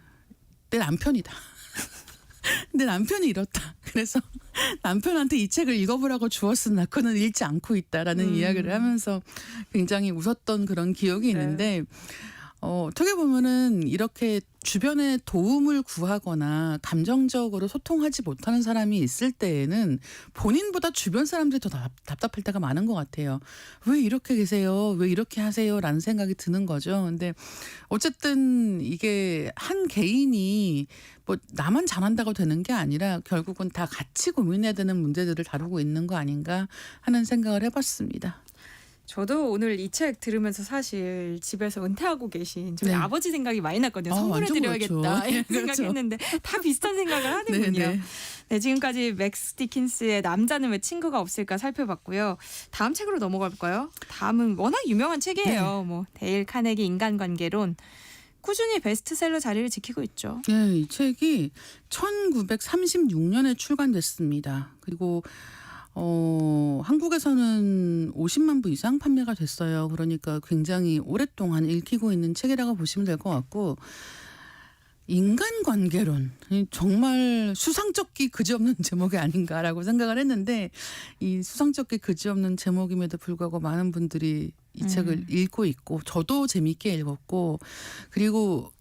내 남편이다. 근데 남편이 이렇다. 그래서 남편한테 이 책을 읽어보라고 주었으나 그는 읽지 않고 있다라는 이야기를 하면서 굉장히 웃었던 그런 기억이 있는데 어떻게 보면은 이렇게 주변에 도움을 구하거나 감정적으로 소통하지 못하는 사람이 있을 때에는 본인보다 주변 사람들이 더 답답할 때가 많은 것 같아요. 왜 이렇게 계세요? 왜 이렇게 하세요? 라는 생각이 드는 거죠. 근데 어쨌든 이게 한 개인이 뭐 나만 잘한다고 되는 게 아니라 결국은 다 같이 고민해야 되는 문제들을 다루고 있는 거 아닌가 하는 생각을 해봤습니다. 저도 오늘 이 책 들으면서 사실 집에서 은퇴하고 계신 저희 네. 아버지 생각이 많이 났거든요. 선물해드려야겠다 완전 이런 그렇죠. 생각했는데 다 비슷한 생각을 하는군요. 네네. 네, 지금까지 맥스 디킨스의 남자는 왜 친구가 없을까 살펴봤고요. 다음 책으로 넘어가 볼까요? 다음은 워낙 유명한 책이에요. 뭐 데일 카네기 인간관계론. 꾸준히 베스트셀러 자리를 지키고 있죠. 네, 이 책이 1936년에 출간됐습니다. 그리고 한국에서는 50만 부 이상 판매가 됐어요. 그러니까 굉장히 오랫동안 읽히고 있는 책이라고 보시면 될 것 같고 인간관계론, 정말 수상쩍기 그지없는 제목이 아닌가라고 생각을 했는데 이 수상쩍기 그지없는 제목임에도 불구하고 많은 분들이 이 책을 읽고 있고 저도 재미있게 읽었고, 그리고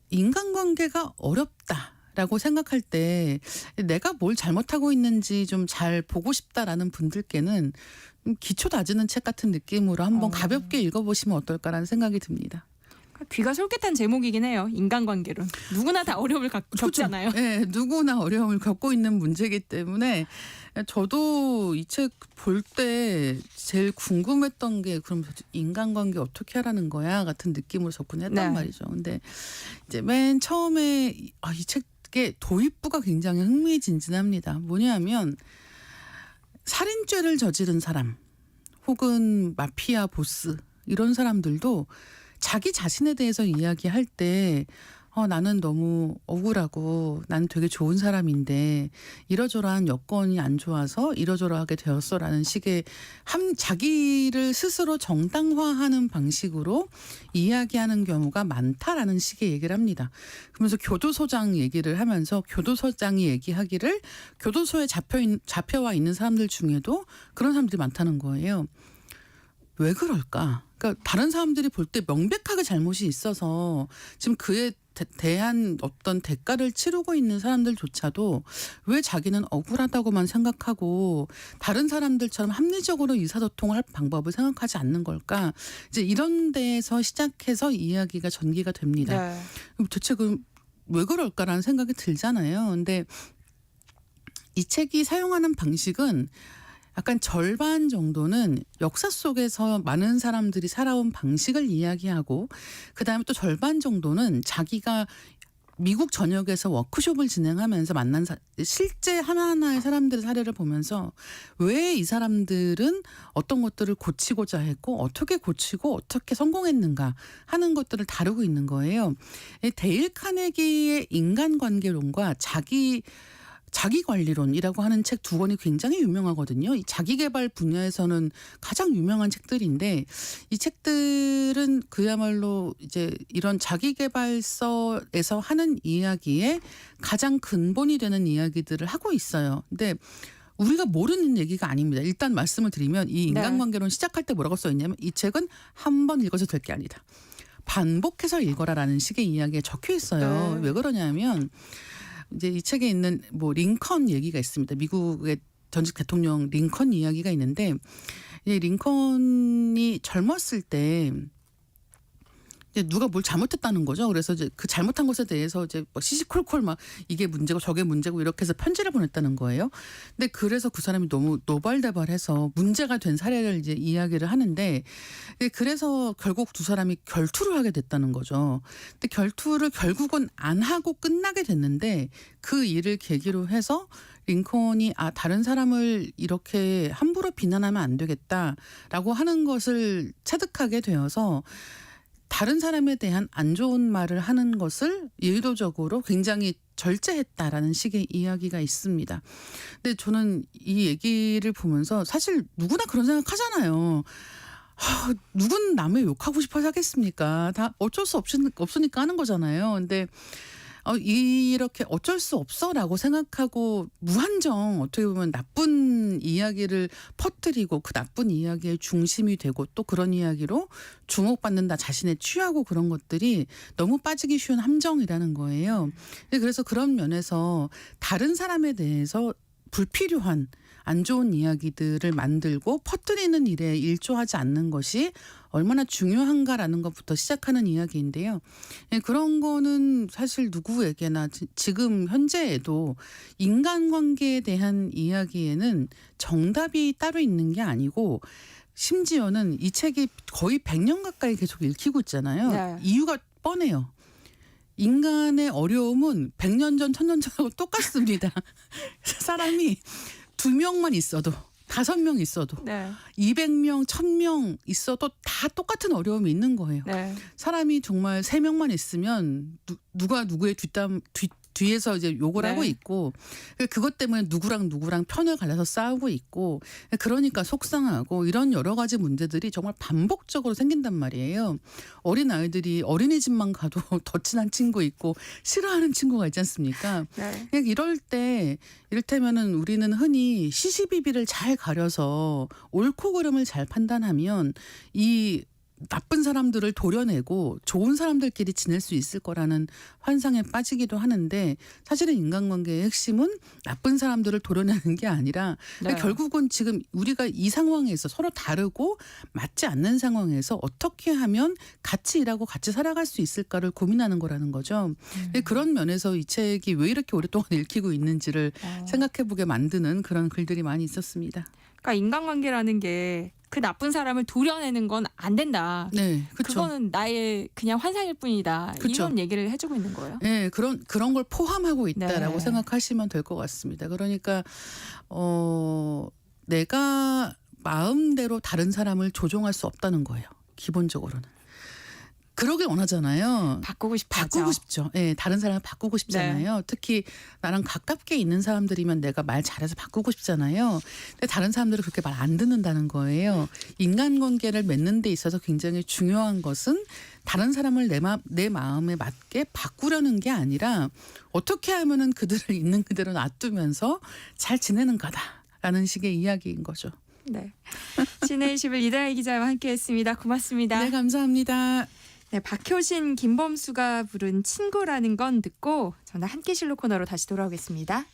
인간관계가 어렵다라고 생각할 때 내가 뭘 잘못하고 있는지 좀 잘 보고 싶다라는 분들께는 기초 다지는 책 같은 느낌으로 한번 가볍게 읽어보시면 어떨까라는 생각이 듭니다. 귀가 솔깃한 제목이긴 해요. 인간관계론. 누구나 다 어려움을 겪잖아요. 네, 누구나 어려움을 겪고 있는 문제이기 때문에 저도 이 책 볼 때 제일 궁금했던 게 그럼 인간관계 어떻게 하라는 거야 같은 느낌으로 접근했단 말이죠. 근데 이제 맨 처음에 이 책의 도입부가 굉장히 흥미진진합니다. 뭐냐면 살인죄를 저지른 사람 혹은 마피아 보스 이런 사람들도 자기 자신에 대해서 이야기할 때 나는 너무 억울하고 난 되게 좋은 사람인데 이러저러한 여건이 안 좋아서 이러저러하게 되었어라는 식의 자기를 스스로 정당화하는 방식으로 이야기하는 경우가 많다라는 식의 얘기를 합니다. 그러면서 교도소장 얘기를 하면서 교도소장이 얘기하기를 교도소에 잡혀와 있는 사람들 중에도 그런 사람들이 많다는 거예요. 왜 그럴까? 그러니까 다른 사람들이 볼 때 명백하게 잘못이 있어서 지금 그에 대한 어떤 대가를 치르고 있는 사람들조차도 왜 자기는 억울하다고만 생각하고 다른 사람들처럼 합리적으로 의사소통을 할 방법을 생각하지 않는 걸까? 이제 이런 데에서 시작해서 이야기가 전개가 됩니다. 네. 대체 왜 그럴까라는 생각이 들잖아요. 근데 이 책이 사용하는 방식은 약간 절반 정도는 역사 속에서 많은 사람들이 살아온 방식을 이야기하고 그다음에 또 절반 정도는 자기가 미국 전역에서 워크숍을 진행하면서 만난 실제 하나하나의 사람들의 사례를 보면서 왜 이 사람들은 어떤 것들을 고치고자 했고 어떻게 고치고 어떻게 성공했는가 하는 것들을 다루고 있는 거예요. 데일 카네기의 인간관계론과 자기관리론이라고 하는 책 두 권이 굉장히 유명하거든요. 이 자기개발 분야에서는 가장 유명한 책들인데 이 책들은 그야말로 이제 이런 자기개발서에서 하는 이야기에 가장 근본이 되는 이야기들을 하고 있어요. 근데 우리가 모르는 얘기가 아닙니다. 일단 말씀을 드리면 이 인간관계론 시작할 때 뭐라고 써 있냐면 이 책은 한 번 읽어서 될 게 아니다. 반복해서 읽어라라는 식의 이야기가 적혀 있어요. 왜 그러냐면 이제 이 책에 있는 링컨 얘기가 있습니다. 미국의 전직 대통령 링컨 이야기가 있는데 이 링컨이 젊었을 때 누가 뭘 잘못했다는 거죠. 그래서 이제 그 잘못한 것에 대해서 이제 시시콜콜 막 이게 문제고 저게 문제고 이렇게 해서 편지를 보냈다는 거예요. 근데 그래서 그 사람이 너무 노발대발해서 문제가 된 사례를 이제 이야기를 하는데 그래서 결국 두 사람이 결투를 하게 됐다는 거죠. 근데 결투를 결국은 안 하고 끝나게 됐는데 그 일을 계기로 해서 링컨이 다른 사람을 이렇게 함부로 비난하면 안 되겠다라고 하는 것을 체득하게 되어서 다른 사람에 대한 안 좋은 말을 하는 것을 의도적으로 굉장히 절제했다라는 식의 이야기가 있습니다. 근데 저는 이 얘기를 보면서 사실 누구나 그런 생각 하잖아요. 누군 남의 욕하고 싶어서 하겠습니까? 다 어쩔 수 없으니까 하는 거잖아요. 근데 이렇게 어쩔 수 없어라고 생각하고 무한정 어떻게 보면 나쁜 이야기를 퍼뜨리고 그 나쁜 이야기의 중심이 되고 또 그런 이야기로 주목받는다 자신에 취하고 그런 것들이 너무 빠지기 쉬운 함정이라는 거예요. 그래서 그런 면에서 다른 사람에 대해서 불필요한 안 좋은 이야기들을 만들고 퍼뜨리는 일에 일조하지 않는 것이 얼마나 중요한가라는 것부터 시작하는 이야기인데요. 그런 거는 사실 누구에게나 지금 현재에도 인간관계에 대한 이야기에는 정답이 따로 있는 게 아니고 심지어는 이 책이 거의 100년 가까이 계속 읽히고 있잖아요. 이유가 뻔해요. 인간의 어려움은 100년 전, 1000년 전하고 똑같습니다. 사람이 2명만 있어도 5명 있어도 200명, 1000명 있어도 다 똑같은 어려움이 있는 거예요. 사람이 정말 3명만 있으면 누가 누구의 뒤에서 이제 욕을 네. 하고 있고 그것 때문에 누구랑 편을 갈라서 싸우고 있고 그러니까 속상하고 이런 여러 가지 문제들이 정말 반복적으로 생긴단 말이에요. 어린 아이들이 어린이집만 가도 더 친한 친구 있고 싫어하는 친구가 있지 않습니까? 네. 이럴 때 이를테면은 우리는 흔히 시시비비를 잘 가려서 옳고 그름을 잘 판단하면 이 나쁜 사람들을 도려내고 좋은 사람들끼리 지낼 수 있을 거라는 환상에 빠지기도 하는데 사실은 인간관계의 핵심은 나쁜 사람들을 도려내는 게 아니라 네. 결국은 지금 우리가 이 상황에서 서로 다르고 맞지 않는 상황에서 어떻게 하면 같이 일하고 같이 살아갈 수 있을까를 고민하는 거라는 거죠. 그런 면에서 이 책이 왜 이렇게 오랫동안 읽히고 있는지를 생각해보게 만드는 그런 글들이 많이 있었습니다. 그러니까 인간관계라는 게 그 나쁜 사람을 도려내는 건 안 된다. 네, 그렇죠. 그거는 나의 그냥 환상일 뿐이다. 그쵸. 이런 얘기를 해주고 있는 거예요. 네, 그런 걸 포함하고 있다라고 네. 생각하시면 될 것 같습니다. 그러니까 내가 마음대로 다른 사람을 조종할 수 없다는 거예요. 기본적으로는. 그러길 원하잖아요. 바꾸고 싶죠. 바꾸고 싶죠. 예, 다른 사람을 바꾸고 싶잖아요. 특히 나랑 가깝게 있는 사람들이면 내가 말 잘해서 바꾸고 싶잖아요. 근데 다른 사람들은 그렇게 말 안 듣는다는 거예요. 인간관계를 맺는 데 있어서 굉장히 중요한 것은 다른 사람을 내 마음에 맞게 바꾸려는 게 아니라 어떻게 하면은 그들을 있는 그대로 놔두면서 잘 지내는 거다라는 식의 이야기인 거죠. 네. 시내 21 이다혜 기자와 함께했습니다. 고맙습니다. 네, 감사합니다. 네, 박효신, 김범수가 부른 친구라는 건 듣고 저는 한끼실로 코너로 다시 돌아오겠습니다.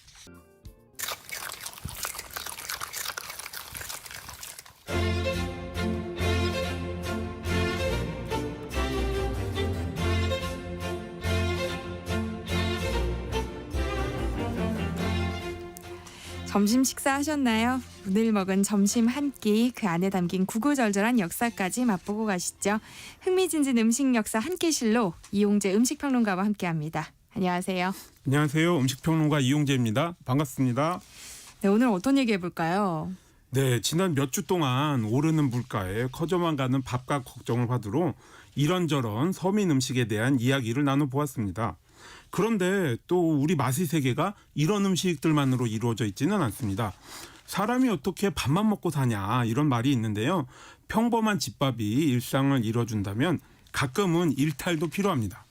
점심 식사하셨나요? 오늘 먹은 점심 한 끼, 그 안에 담긴 구구절절한 역사까지 맛보고 가시죠. 흥미진진 음식 역사 한 끼실로 이용재 음식평론가와 함께합니다. 안녕하세요. 안녕하세요. 음식평론가 이용재입니다. 반갑습니다. 네, 오늘 어떤 얘기 해볼까요? 네, 지난 몇 주 동안 오르는 물가에 커져만 가는 밥값 걱정을 받으러 이런저런 서민 음식에 대한 이야기를 나눠보았습니다. 그런데 또 우리 맛의 세계가 이런 음식들만으로 이루어져 있지는 않습니다. 사람이 어떻게 밥만 먹고 사냐 이런 말이 있는데요. 평범한 집밥이 일상을 이뤄준다면 가끔은 일탈도 필요합니다.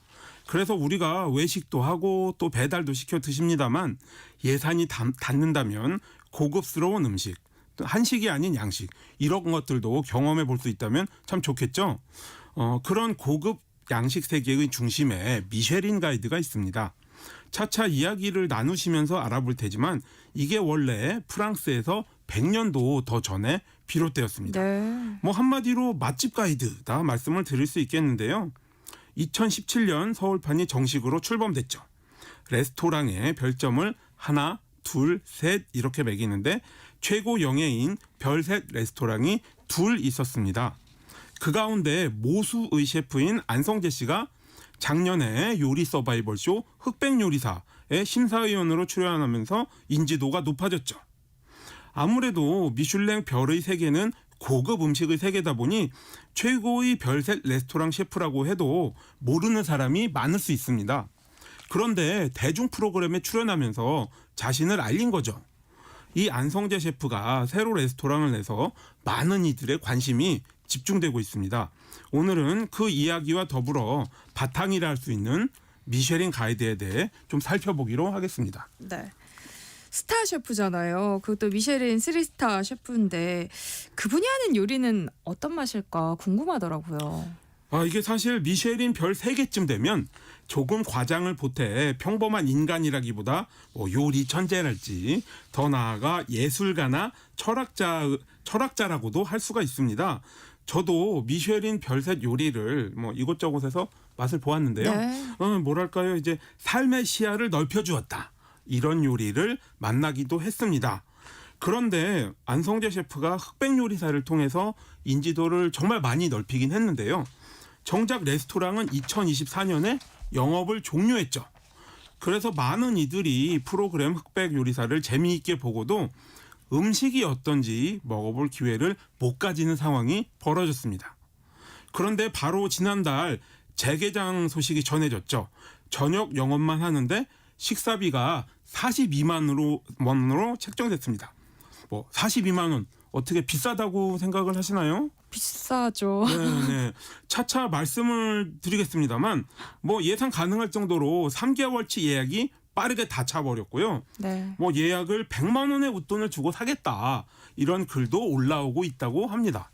그래서 우리가 외식도 하고 또 배달도 시켜 드십니다만 예산이 닿는다면 고급스러운 음식, 한식이 아닌 양식 이런 것들도 경험해 볼 수 있다면 참 좋겠죠. 그런 고급 양식 세계의 중심에 미쉐린 가이드가 있습니다. 차차 이야기를 나누시면서 알아볼 테지만 이게 원래 프랑스에서 100년도 더 전에 비롯되었습니다. 네. 뭐 한마디로 맛집 가이드다 말씀을 드릴 수 있겠는데요. 2017년 서울판이 정식으로 출범됐죠. 레스토랑에 별점을 하나, 둘, 셋 이렇게 매기는데 최고 영예인 별셋 레스토랑이 둘 있었습니다. 그 가운데 모수의 셰프인 안성재 씨가 작년에 요리 서바이벌쇼 흑백요리사의 심사위원으로 출연하면서 인지도가 높아졌죠. 아무래도 미슐랭 별의 세계는 고급 음식의 세계다 보니 최고의 별셋 레스토랑 셰프라고 해도 모르는 사람이 많을 수 있습니다. 그런데 대중 프로그램에 출연하면서 자신을 알린 거죠. 이 안성재 셰프가 새로 레스토랑을 내서 많은 이들의 관심이 집중되고 있습니다. 오늘은 그 이야기와 더불어 바탕이라 할 수 있는 미쉐린 가이드에 대해 좀 살펴보기로 하겠습니다. 네. 스타 셰프잖아요. 그것도 미쉐린 3스타 셰프인데 그분이 하는 요리는 어떤 맛일까 궁금하더라고요. 이게 사실 미쉐린 별 3개쯤 되면 조금 과장을 보태 평범한 인간이라기보다 요리 천재랄지 더 나아가 예술가나 철학자라고도 할 수가 있습니다. 저도 미쉐린 별셋 요리를 이곳저곳에서 맛을 보았는데요. 네. 뭐랄까요, 이제 삶의 시야를 넓혀주었다. 이런 요리를 만나기도 했습니다. 그런데 안성재 셰프가 흑백요리사를 통해서 인지도를 정말 많이 넓히긴 했는데요. 정작 레스토랑은 2024년에 영업을 종료했죠. 그래서 많은 이들이 프로그램 흑백요리사를 재미있게 보고도 음식이 어떤지 먹어볼 기회를 못 가지는 상황이 벌어졌습니다. 그런데 바로 지난달 재개장 소식이 전해졌죠. 저녁 영업만 하는데 식사비가 42만 원으로 책정됐습니다. 뭐 42만 원 어떻게 비싸다고 생각을 하시나요? 비싸죠. 네. 차차 말씀을 드리겠습니다만 뭐 예상 가능할 정도로 3개월치 예약이 빠르게 다 차버렸고요. 네. 뭐 예약을 100만 원의 웃돈을 주고 사겠다 이런 글도 올라오고 있다고 합니다.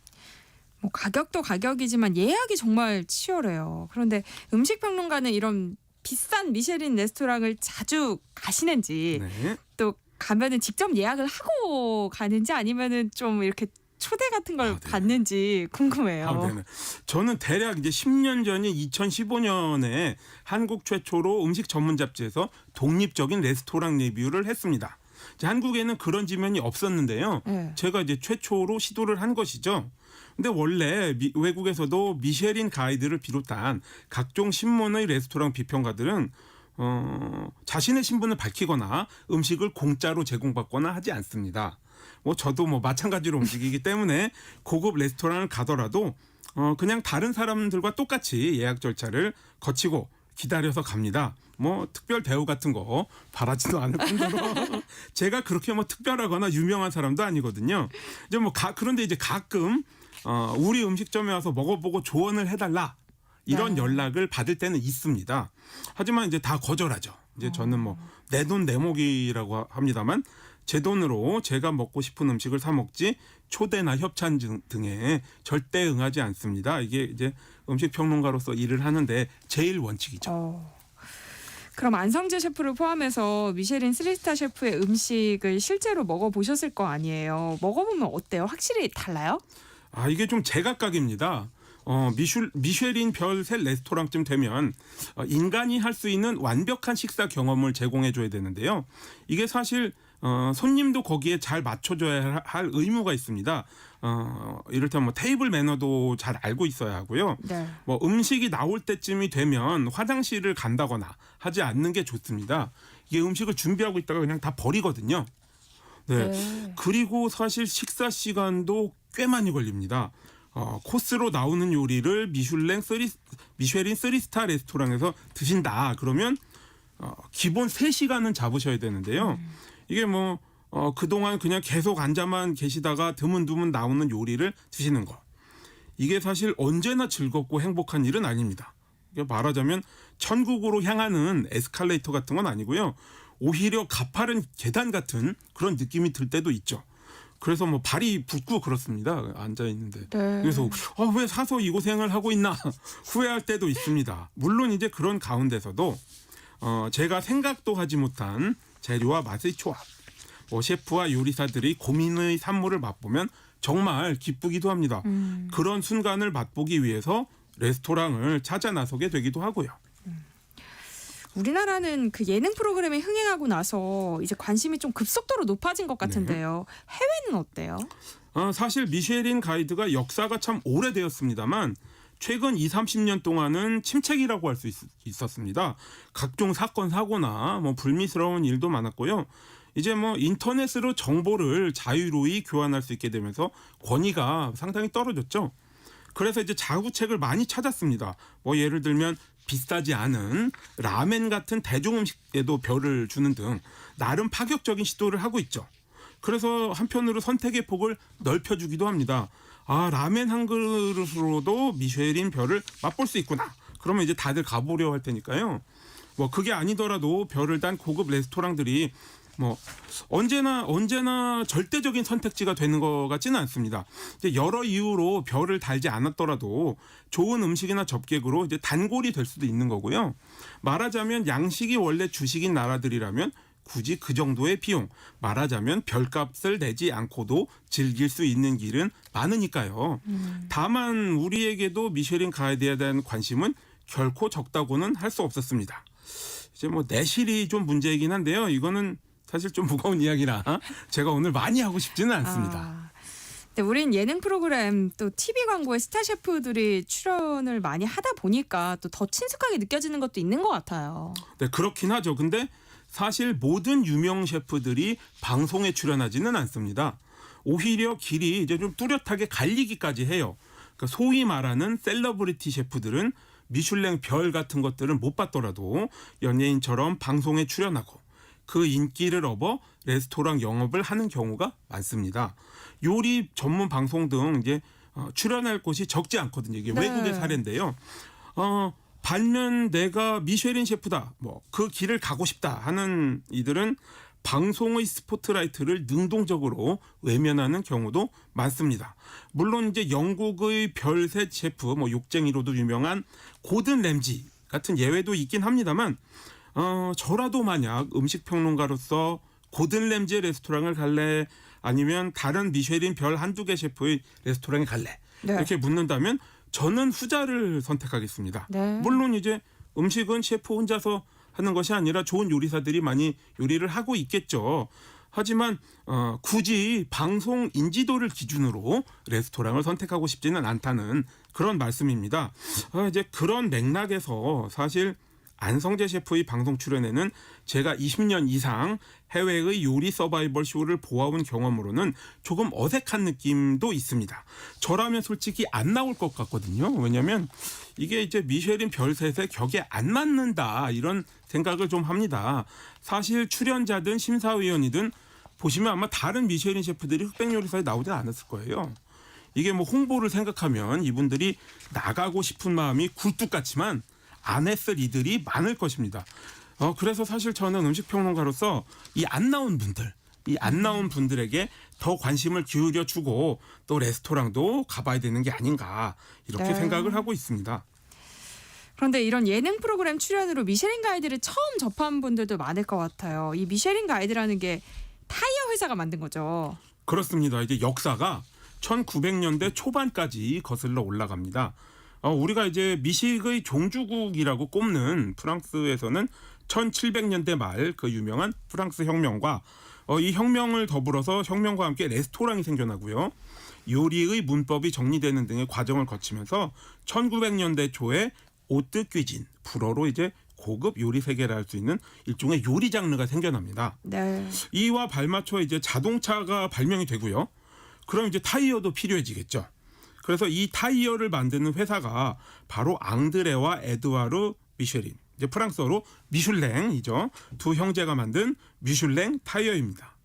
뭐 가격도 가격이지만 예약이 정말 치열해요. 그런데 음식 평론가는 이런 비싼 미쉐린 레스토랑을 자주 가시는지 네. 또 가면은 직접 예약을 하고 가는지 아니면은 좀 이렇게 초대 같은 걸 받는지 궁금해요. 네네. 저는 대략 이제 10년 전인 2015년에 한국 최초로 음식 전문 잡지에서 독립적인 레스토랑 리뷰를 했습니다. 이제 한국에는 그런 지면이 없었는데요. 네. 제가 이제 최초로 시도를 한 것이죠. 근데 원래 외국에서도 미쉐린 가이드를 비롯한 각종 신문의 레스토랑 비평가들은 자신의 신분을 밝히거나 음식을 공짜로 제공받거나 하지 않습니다. 뭐 저도 뭐 마찬가지로 움직이기 때문에 고급 레스토랑을 가더라도 그냥 다른 사람들과 똑같이 예약 절차를 거치고 기다려서 갑니다. 뭐 특별 대우 같은 거 바라지도 않을 뿐더러 제가 그렇게 뭐 특별하거나 유명한 사람도 아니거든요. 이제 뭐 그런데 이제 가끔 우리 음식점에 와서 먹어보고 조언을 해달라 이런 연락을 받을 때는 있습니다. 하지만 이제 다 거절하죠. 이제 저는 뭐 내 돈 내 목이라고 합니다만 제 돈으로 제가 먹고 싶은 음식을 사 먹지 초대나 협찬 등에 절대 응하지 않습니다. 이게 이제 음식 평론가로서 일을 하는데 제일 원칙이죠. 그럼 안성재 셰프를 포함해서 미쉐린 3스타 셰프의 음식을 실제로 먹어보셨을 거 아니에요. 먹어보면 어때요? 확실히 달라요? 이게 좀 제각각입니다. 미쉐린 별 셋 레스토랑쯤 되면 인간이 할 수 있는 완벽한 식사 경험을 제공해줘야 되는데요. 이게 사실 손님도 거기에 잘 맞춰줘야 할 의무가 있습니다. 이를테면 뭐 테이블 매너도 잘 알고 있어야 하고요. 네. 뭐 음식이 나올 때쯤이 되면 화장실을 간다거나 하지 않는 게 좋습니다. 이게 음식을 준비하고 있다가 그냥 다 버리거든요. 네. 그리고 사실 식사 시간도 꽤 많이 걸립니다. 코스로 나오는 요리를 미쉐린 3스타 레스토랑에서 드신다. 그러면 기본 3시간은 잡으셔야 되는데요. 이게 뭐 그동안 그냥 계속 앉아만 계시다가 드문드문 나오는 요리를 드시는 거. 이게 사실 언제나 즐겁고 행복한 일은 아닙니다. 말하자면 천국으로 향하는 에스컬레이터 같은 건 아니고요. 오히려 가파른 계단 같은 그런 느낌이 들 때도 있죠. 그래서 뭐 발이 붓고 그렇습니다. 앉아 있는데. 네. 그래서 왜 사서 이 고생을 하고 있나 후회할 때도 있습니다. 물론 이제 그런 가운데서도 제가 생각도 하지 못한 재료와 맛의 조합, 셰프와 요리사들이 고민의 산물을 맛보면 정말 기쁘기도 합니다. 그런 순간을 맛보기 위해서 레스토랑을 찾아 나서게 되기도 하고요. 우리나라는 그 예능 프로그램이 흥행하고 나서 이제 관심이 좀 급속도로 높아진 것 같은데요. 해외는 어때요? 사실 미쉐린 가이드가 역사가 참 오래되었습니다만 최근 20-30년 동안은 침체기라고 할 수 있었습니다. 각종 사건 사고나 뭐 불미스러운 일도 많았고요. 이제 뭐 인터넷으로 정보를 자유로이 교환할 수 있게 되면서 권위가 상당히 떨어졌죠. 그래서 이제 자구책을 많이 찾았습니다. 뭐 예를 들면 비싸지 않은 라멘 같은 대중음식에도 별을 주는 등 나름 파격적인 시도를 하고 있죠. 그래서 한편으로 선택의 폭을 넓혀주기도 합니다. 라멘 한 그릇으로도 미쉐린 별을 맛볼 수 있구나. 그러면 이제 다들 가보려 할 테니까요. 뭐 그게 아니더라도 별을 단 고급 레스토랑들이 뭐 언제나 절대적인 선택지가 되는 것 같지는 않습니다. 이제 여러 이유로 별을 달지 않았더라도 좋은 음식이나 접객으로 이제 단골이 될 수도 있는 거고요. 말하자면 양식이 원래 주식인 나라들이라면 굳이 그 정도의 비용, 말하자면 별값을 내지 않고도 즐길 수 있는 길은 많으니까요. 다만 우리에게도 미쉐린 가이드에 대한 관심은 결코 적다고는 할 수 없었습니다. 이제 뭐 내실이 좀 문제이긴 한데요. 이거는 사실 좀 무거운 이야기라 제가 오늘 많이 하고 싶지는 않습니다. 근데 우린 예능 프로그램 또 TV 광고에 스타 셰프들이 출연을 많이 하다 보니까 또 더 친숙하게 느껴지는 것도 있는 것 같아요. 네, 그렇긴 하죠. 근데 사실 모든 유명 셰프들이 방송에 출연하지는 않습니다. 오히려 길이 이제 좀 뚜렷하게 갈리기까지 해요. 그러니까 소위 말하는 셀러브리티 셰프들은 미슐랭 별 같은 것들을 못 받더라도 연예인처럼 방송에 출연하고 그 인기를 업어 레스토랑 영업을 하는 경우가 많습니다. 요리 전문 방송 등 이제 출연할 곳이 적지 않거든요. 이게 네. 외국의 사례인데요. 반면 내가 미쉐린 셰프다, 뭐 그 길을 가고 싶다 하는 이들은 방송의 스포트라이트를 능동적으로 외면하는 경우도 많습니다. 물론 이제 영국의 별셋 셰프, 뭐 욕쟁이로도 유명한 고든 램지 같은 예외도 있긴 합니다만, 저라도 만약 음식 평론가로서 고든 램지의 레스토랑을 갈래, 아니면 다른 미쉐린 별 한두 개 셰프의 레스토랑에 갈래, 네. 이렇게 묻는다면 저는 후자를 선택하겠습니다. 네. 물론 이제 음식은 셰프 혼자서 하는 것이 아니라 좋은 요리사들이 많이 요리를 하고 있겠죠. 하지만 굳이 방송 인지도를 기준으로 레스토랑을 선택하고 싶지는 않다는 그런 말씀입니다. 이제 그런 맥락에서 사실 안성재 셰프의 방송 출연에는 제가 20년 이상 해외의 요리 서바이벌 쇼를 보아온 경험으로는 조금 어색한 느낌도 있습니다. 저라면 솔직히 안 나올 것 같거든요. 왜냐하면 이게 이제 미쉐린 별셋의 격에 안 맞는다, 이런 생각을 좀 합니다. 사실 출연자든 심사위원이든 보시면 아마 다른 미쉐린 셰프들이 흑백 요리사에 나오진 않았을 거예요. 이게 뭐 홍보를 생각하면 이분들이 나가고 싶은 마음이 굴뚝 같지만 안 했을 이들이 많을 것입니다. 그래서 사실 저는 음식평론가로서 이 안 나온 분들에게 더 관심을 기울여주고 또 레스토랑도 가봐야 되는 게 아닌가, 이렇게 네. 생각을 하고 있습니다. 그런데 이런 예능 프로그램 출연으로 미쉐린 가이드를 처음 접한 분들도 많을 것 같아요. 이 미쉐린 가이드라는 게 타이어 회사가 만든 거죠. 그렇습니다. 이제 역사가 1900년대 초반까지 거슬러 올라갑니다. 우리가 이제 미식의 종주국이라고 꼽는 프랑스에서는 1700년대 말 그 유명한 프랑스 혁명과 이 혁명을 더불어서 혁명과 함께 레스토랑이 생겨나고요. 요리의 문법이 정리되는 등의 과정을 거치면서 1900년대 초에 오뜨 퀴진, 불어로 이제 고급 요리 세계를 할 수 있는 일종의 요리 장르가 생겨납니다. 네. 이와 발맞춰 이제 자동차가 발명이 되고요. 그럼 이제 타이어도 필요해지겠죠. 그래서 이 타이어를 만드는 회사가 바로 앙드레와 에드와르 미쉐린, 이제 프랑스어로 미슐랭이죠. 두 형제가 만든 미슐랭 타이어입니다.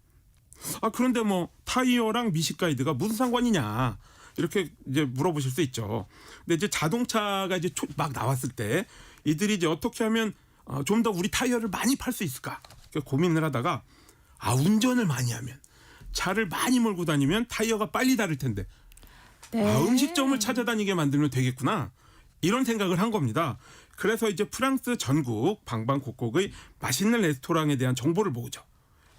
그런데 뭐 타이어랑 미식 가이드가 무슨 상관이냐, 이렇게 이제 물어보실 수 있죠. 근데 이제 자동차가 이제 막 나왔을 때 이들이 이제 어떻게 하면 좀 더 우리 타이어를 많이 팔 수 있을까, 고민을 하다가 운전을 많이 하면, 차를 많이 몰고 다니면 타이어가 빨리 닳을 텐데 네. 음식점을 찾아다니게 만들면 되겠구나, 이런 생각을 한 겁니다. 그래서 이제 프랑스 전국 방방곡곡의 맛있는 레스토랑에 대한 정보를 모으죠.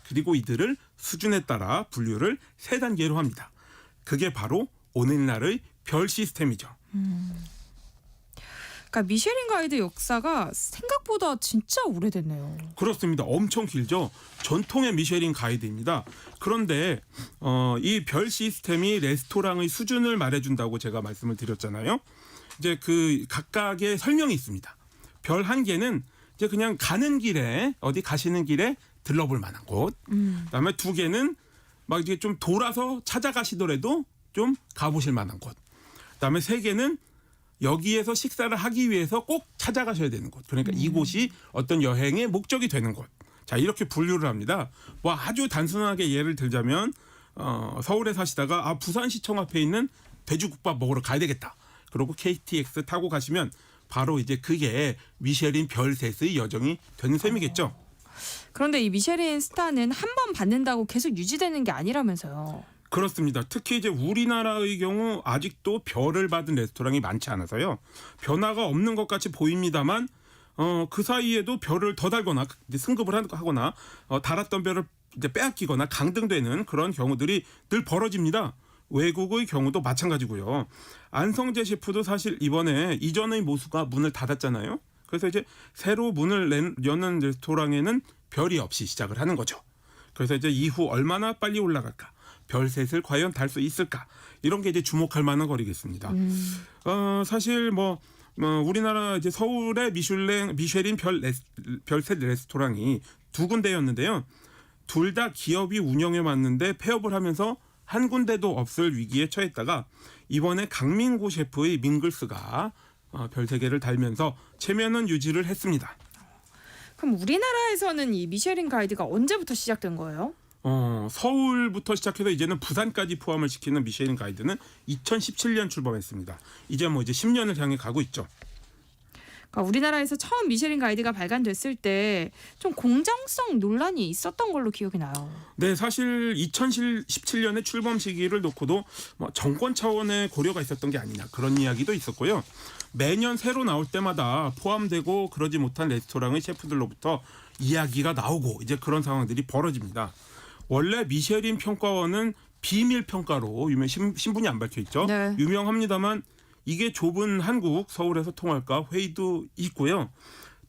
그리고 이들을 수준에 따라 분류를 3단계로 합니다. 그게 바로 오늘날의 별 시스템이죠. 그러니까 미쉐린 가이드 역사가 생각보다 진짜 오래됐네요. 그렇습니다. 엄청 길죠. 전통의 미쉐린 가이드입니다. 그런데 이 별 시스템이 레스토랑의 수준을 말해준다고 제가 말씀을 드렸잖아요. 이제 그 각각의 설명이 있습니다. 별 1개는 이제 그냥 가는 길에, 어디 가시는 길에 들러볼 만한 곳. 그다음에 2개는 막 이제 좀 돌아서 찾아가시더라도 좀 가보실 만한 곳. 그다음에 3개는 여기에서 식사를 하기 위해서 꼭 찾아가셔야 되는 곳. 그러니까 이곳이 어떤 여행의 목적이 되는 곳. 자, 이렇게 분류를 합니다. 뭐 아주 단순하게 예를 들자면 서울에 사시다가 부산시청 앞에 있는 돼지국밥 먹으러 가야 되겠다. 그리고 KTX 타고 가시면 바로 이제 그게 미쉐린 별셋의 여정이 되는 셈이겠죠. 그런데 이 미쉐린 스타는 한 번 받는다고 계속 유지되는 게 아니라면서요. 그렇습니다. 특히 이제 우리나라의 경우 아직도 별을 받은 레스토랑이 많지 않아서요. 변화가 없는 것 같이 보입니다만 그 사이에도 별을 더 달거나 이제 승급을 하거나 달았던 별을 이제 빼앗기거나 강등되는 그런 경우들이 늘 벌어집니다. 외국의 경우도 마찬가지고요. 안성재 셰프도 사실 이번에 이전의 모수가 문을 닫았잖아요. 그래서 이제 새로 문을 여는 레스토랑에는 별이 없이 시작을 하는 거죠. 그래서 이제 이후 얼마나 빨리 올라갈까, 별셋을 과연 달 수 있을까, 이런 게 이제 주목할 만한 거리겠습니다. 사실 우리나라 이제 서울의 미쉐린 별셋 레스토랑이 2군데였는데요. 둘 다 기업이 운영해 왔는데 폐업을 하면서 한 군데도 없을 위기에 처했다가 이번에 강민구 셰프의 밍글스가 별 3개를 달면서 체면은 유지를 했습니다. 그럼 우리나라에서는 이 미쉐린 가이드가 언제부터 시작된 거예요? 서울부터 시작해서 이제는 부산까지 포함을 시키는 미쉐린 가이드는 2017년 출범했습니다. 이제 10년을 향해 가고 있죠. 그러니까 우리나라에서 처음 미쉐린 가이드가 발간됐을 때 좀 공정성 논란이 있었던 걸로 기억이 나요. 네, 사실 2017년의 출범 시기를 놓고도 정권 차원의 고려가 있었던 게 아니냐 그런 이야기도 있었고요. 매년 새로 나올 때마다 포함되고 그러지 못한 레스토랑의 셰프들로부터 이야기가 나오고 이제 그런 상황들이 벌어집니다. 원래 미쉐린 평가원은 비밀 평가로 신분이 안 밝혀 있죠. 네. 유명합니다만 이게 좁은 한국 서울에서 통할까 회의도 있고요.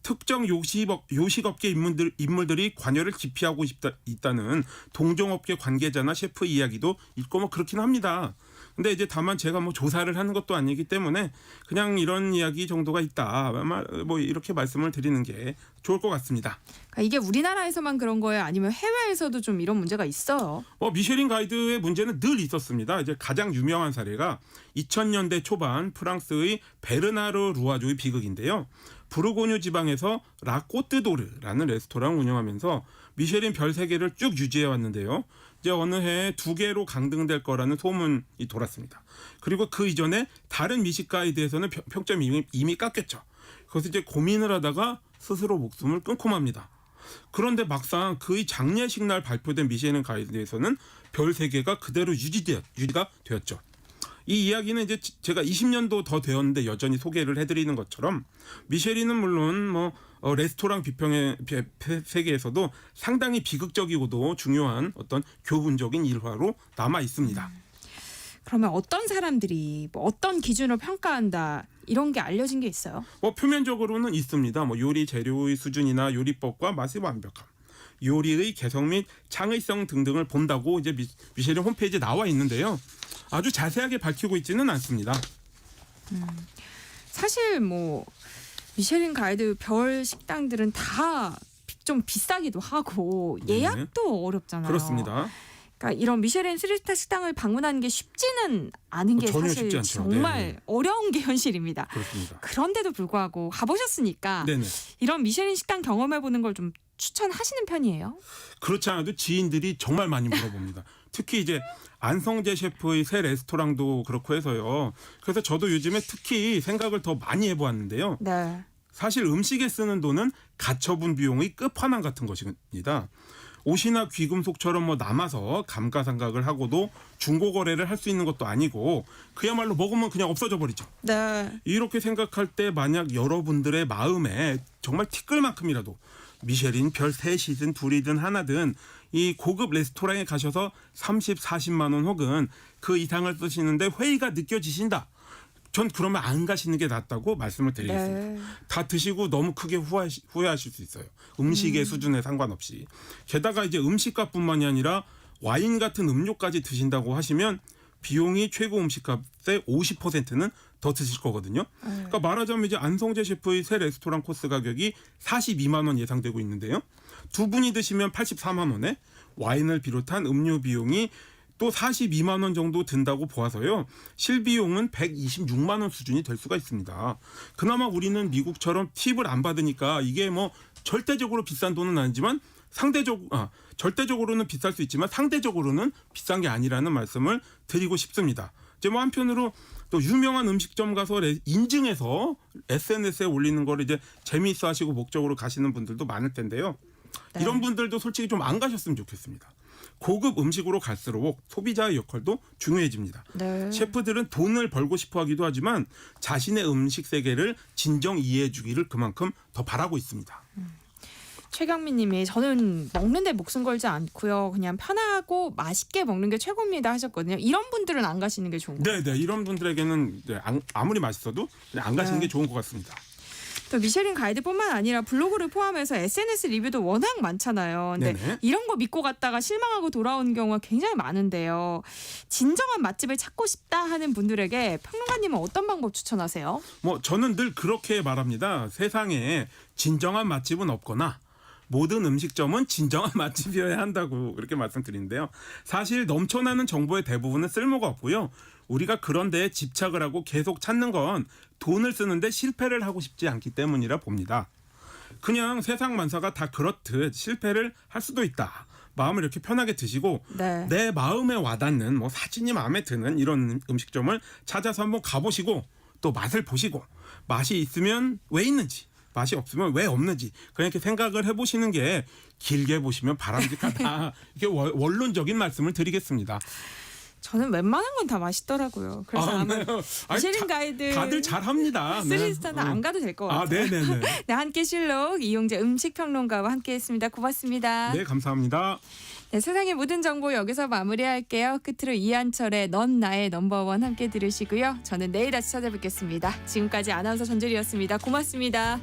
특정 요식업계 인물들이 관여를 기피하고 있다는 동종업계 관계자나 셰프 이야기도 있고 그렇긴 합니다. 근데 이제 다만 제가 조사를 하는 것도 아니기 때문에 그냥 이런 이야기 정도가 있다. 아마 이렇게 말씀을 드리는 게 좋을 것 같습니다. 그러니까 이게 우리나라에서만 그런 거예요? 아니면 해외에서도 좀 이런 문제가 있어요? 미쉐린 가이드의 문제는 늘 있었습니다. 이제 가장 유명한 사례가 2000년대 초반 프랑스의 베르나르 루아조의 비극인데요. 부르고뉴 지방에서 라꼬뜨도르라는 레스토랑을 운영하면서 미쉐린 별 3개를 쭉 유지해 왔는데요. 이제 어느 해에 2개로 강등될 거라는 소문이 돌았습니다. 그리고 그 이전에 다른 미식 가이드에서는 평점이 이미 깎였죠. 그래서 이제 고민을 하다가 스스로 목숨을 끊고 맙니다. 그런데 막상 그의 장례식 날 발표된 미쉐린 가이드에서는 별 3개가 그대로 유지가 되었죠. 이 이야기는 이제 제가 20년도 더 되었는데 여전히 소개를 해드리는 것처럼 미쉐린은 물론 레스토랑 비평의 세계에서도 상당히 비극적이고도 중요한 어떤 교훈적인 일화로 남아 있습니다. 그러면 어떤 사람들이 어떤 기준으로 평가한다 이런 게 알려진 게 있어요? 표면적으로는 있습니다. 요리 재료의 수준이나 요리법과 맛의 완벽함, 요리의 개성 및 창의성 등등을 본다고 이제 미쉐린 홈페이지에 나와 있는데요. 아주 자세하게 밝히고 있지는 않습니다. 사실 미쉐린 가이드 별 식당들은 다 좀 비싸기도 하고 예약도 어렵잖아요. 그렇습니다. 그러니까 이런 미쉐린 3스타 식당을 방문하는 게 쉽지는 않은 게 전혀 사실 쉽지 않죠. 정말 네. 어려운 게 현실입니다. 그렇습니다. 그런데도 불구하고 가보셨으니까 네네. 이런 미쉐린 식당 경험해보는 걸 좀 추천하시는 편이에요? 그렇지 않아도 지인들이 정말 많이 물어봅니다. 특히 이제 안성재 셰프의 새 레스토랑도 그렇고 해서요. 그래서 저도 요즘에 특히 생각을 더 많이 해보았는데요. 네. 사실 음식에 쓰는 돈은 가처분 비용의 끝판왕 같은 것입니다. 옷이나 귀금속처럼 남아서 감가상각을 하고도 중고 거래를 할 수 있는 것도 아니고 그야말로 먹으면 그냥 없어져 버리죠. 네. 이렇게 생각할 때 만약 여러분들의 마음에 정말 티끌만큼이라도 미쉐린 별 3시든 2이든 하나든 이 고급 레스토랑에 가셔서 30, 40만 원 혹은 그 이상을 쓰시는데 회의가 느껴지신다. 전 그러면 안 가시는 게 낫다고 말씀을 드리겠습니다. 네. 다 드시고 너무 크게 후회하실 수 있어요. 음식의 수준에 상관없이. 게다가 이제 음식값뿐만이 아니라 와인 같은 음료까지 드신다고 하시면 비용이 최고 음식값의 50%는 더 드실 거거든요. 그러니까 말하자면 이제 안성재 셰프의 새 레스토랑 코스 가격이 42만 원 예상되고 있는데요. 2분이 드시면 84만 원에 와인을 비롯한 음료 비용이 또 42만 원 정도 든다고 보아서요. 실비용은 126만 원 수준이 될 수가 있습니다. 그나마 우리는 미국처럼 팁을 안 받으니까 이게 절대적으로 비싼 돈은 아니지만 절대적으로는 비쌀 수 있지만 상대적으로는 비싼 게 아니라는 말씀을 드리고 싶습니다. 이제 한편으로 또 유명한 음식점 가서 인증해서 SNS에 올리는 거를 이제 재미있어 하시고 목적으로 가시는 분들도 많을 텐데요. 네. 이런 분들도 솔직히 좀 안 가셨으면 좋겠습니다. 고급 음식으로 갈수록 소비자의 역할도 중요해집니다. 네. 셰프들은 돈을 벌고 싶어 하기도 하지만 자신의 음식 세계를 진정 이해해 주기를 그만큼 더 바라고 있습니다. 최경민 님이 저는 먹는데 목숨 걸지 않고요. 그냥 편하고 맛있게 먹는 게 최고입니다 하셨거든요. 이런 분들은 안 가시는 게 좋은 거예요. 네, 이런 분들에게는 아무리 맛있어도 그냥 안 가시는 게 좋은 것 같습니다. 또 미쉐린 가이드뿐만 아니라 블로그를 포함해서 SNS 리뷰도 워낙 많잖아요. 근데 네네. 이런 거 믿고 갔다가 실망하고 돌아오는 경우가 굉장히 많은데요. 진정한 맛집을 찾고 싶다 하는 분들에게 평론가님은 어떤 방법 추천하세요? 저는 늘 그렇게 말합니다. 세상에 진정한 맛집은 없거나 모든 음식점은 진정한 맛집이어야 한다고 그렇게 말씀드리는데요. 사실 넘쳐나는 정보의 대부분은 쓸모가 없고요. 우리가 그런 데에 집착을 하고 계속 찾는 건 돈을 쓰는데 실패를 하고 싶지 않기 때문이라 봅니다. 그냥 세상 만사가 다 그렇듯 실패를 할 수도 있다. 마음을 이렇게 편하게 드시고 네. 내 마음에 와닿는 뭐 사진이 마음에 드는 이런 음식점을 찾아서 한번 가보시고 또 맛을 보시고 맛이 있으면 왜 있는지 맛이 없으면 왜 없는지 그냥 이렇게 생각을 해보시는 게 길게 보시면 바람직하다. 이렇게 원론적인 말씀을 드리겠습니다. 저는 웬만한 건 다 맛있더라고요. 그래서 아마 네. 미쉐린 가이드 다들 잘합니다. 3스타는 안 가도 될 것 같아요. 네네네. 네, 함께 실록 이용재 음식평론가와 함께했습니다. 고맙습니다. 네, 감사합니다. 네, 세상의 모든 정보 여기서 마무리할게요. 끝으로 이한철의 넌 나의 넘버원 함께 들으시고요. 저는 내일 다시 찾아뵙겠습니다. 지금까지 아나운서 전주리였습니다. 고맙습니다.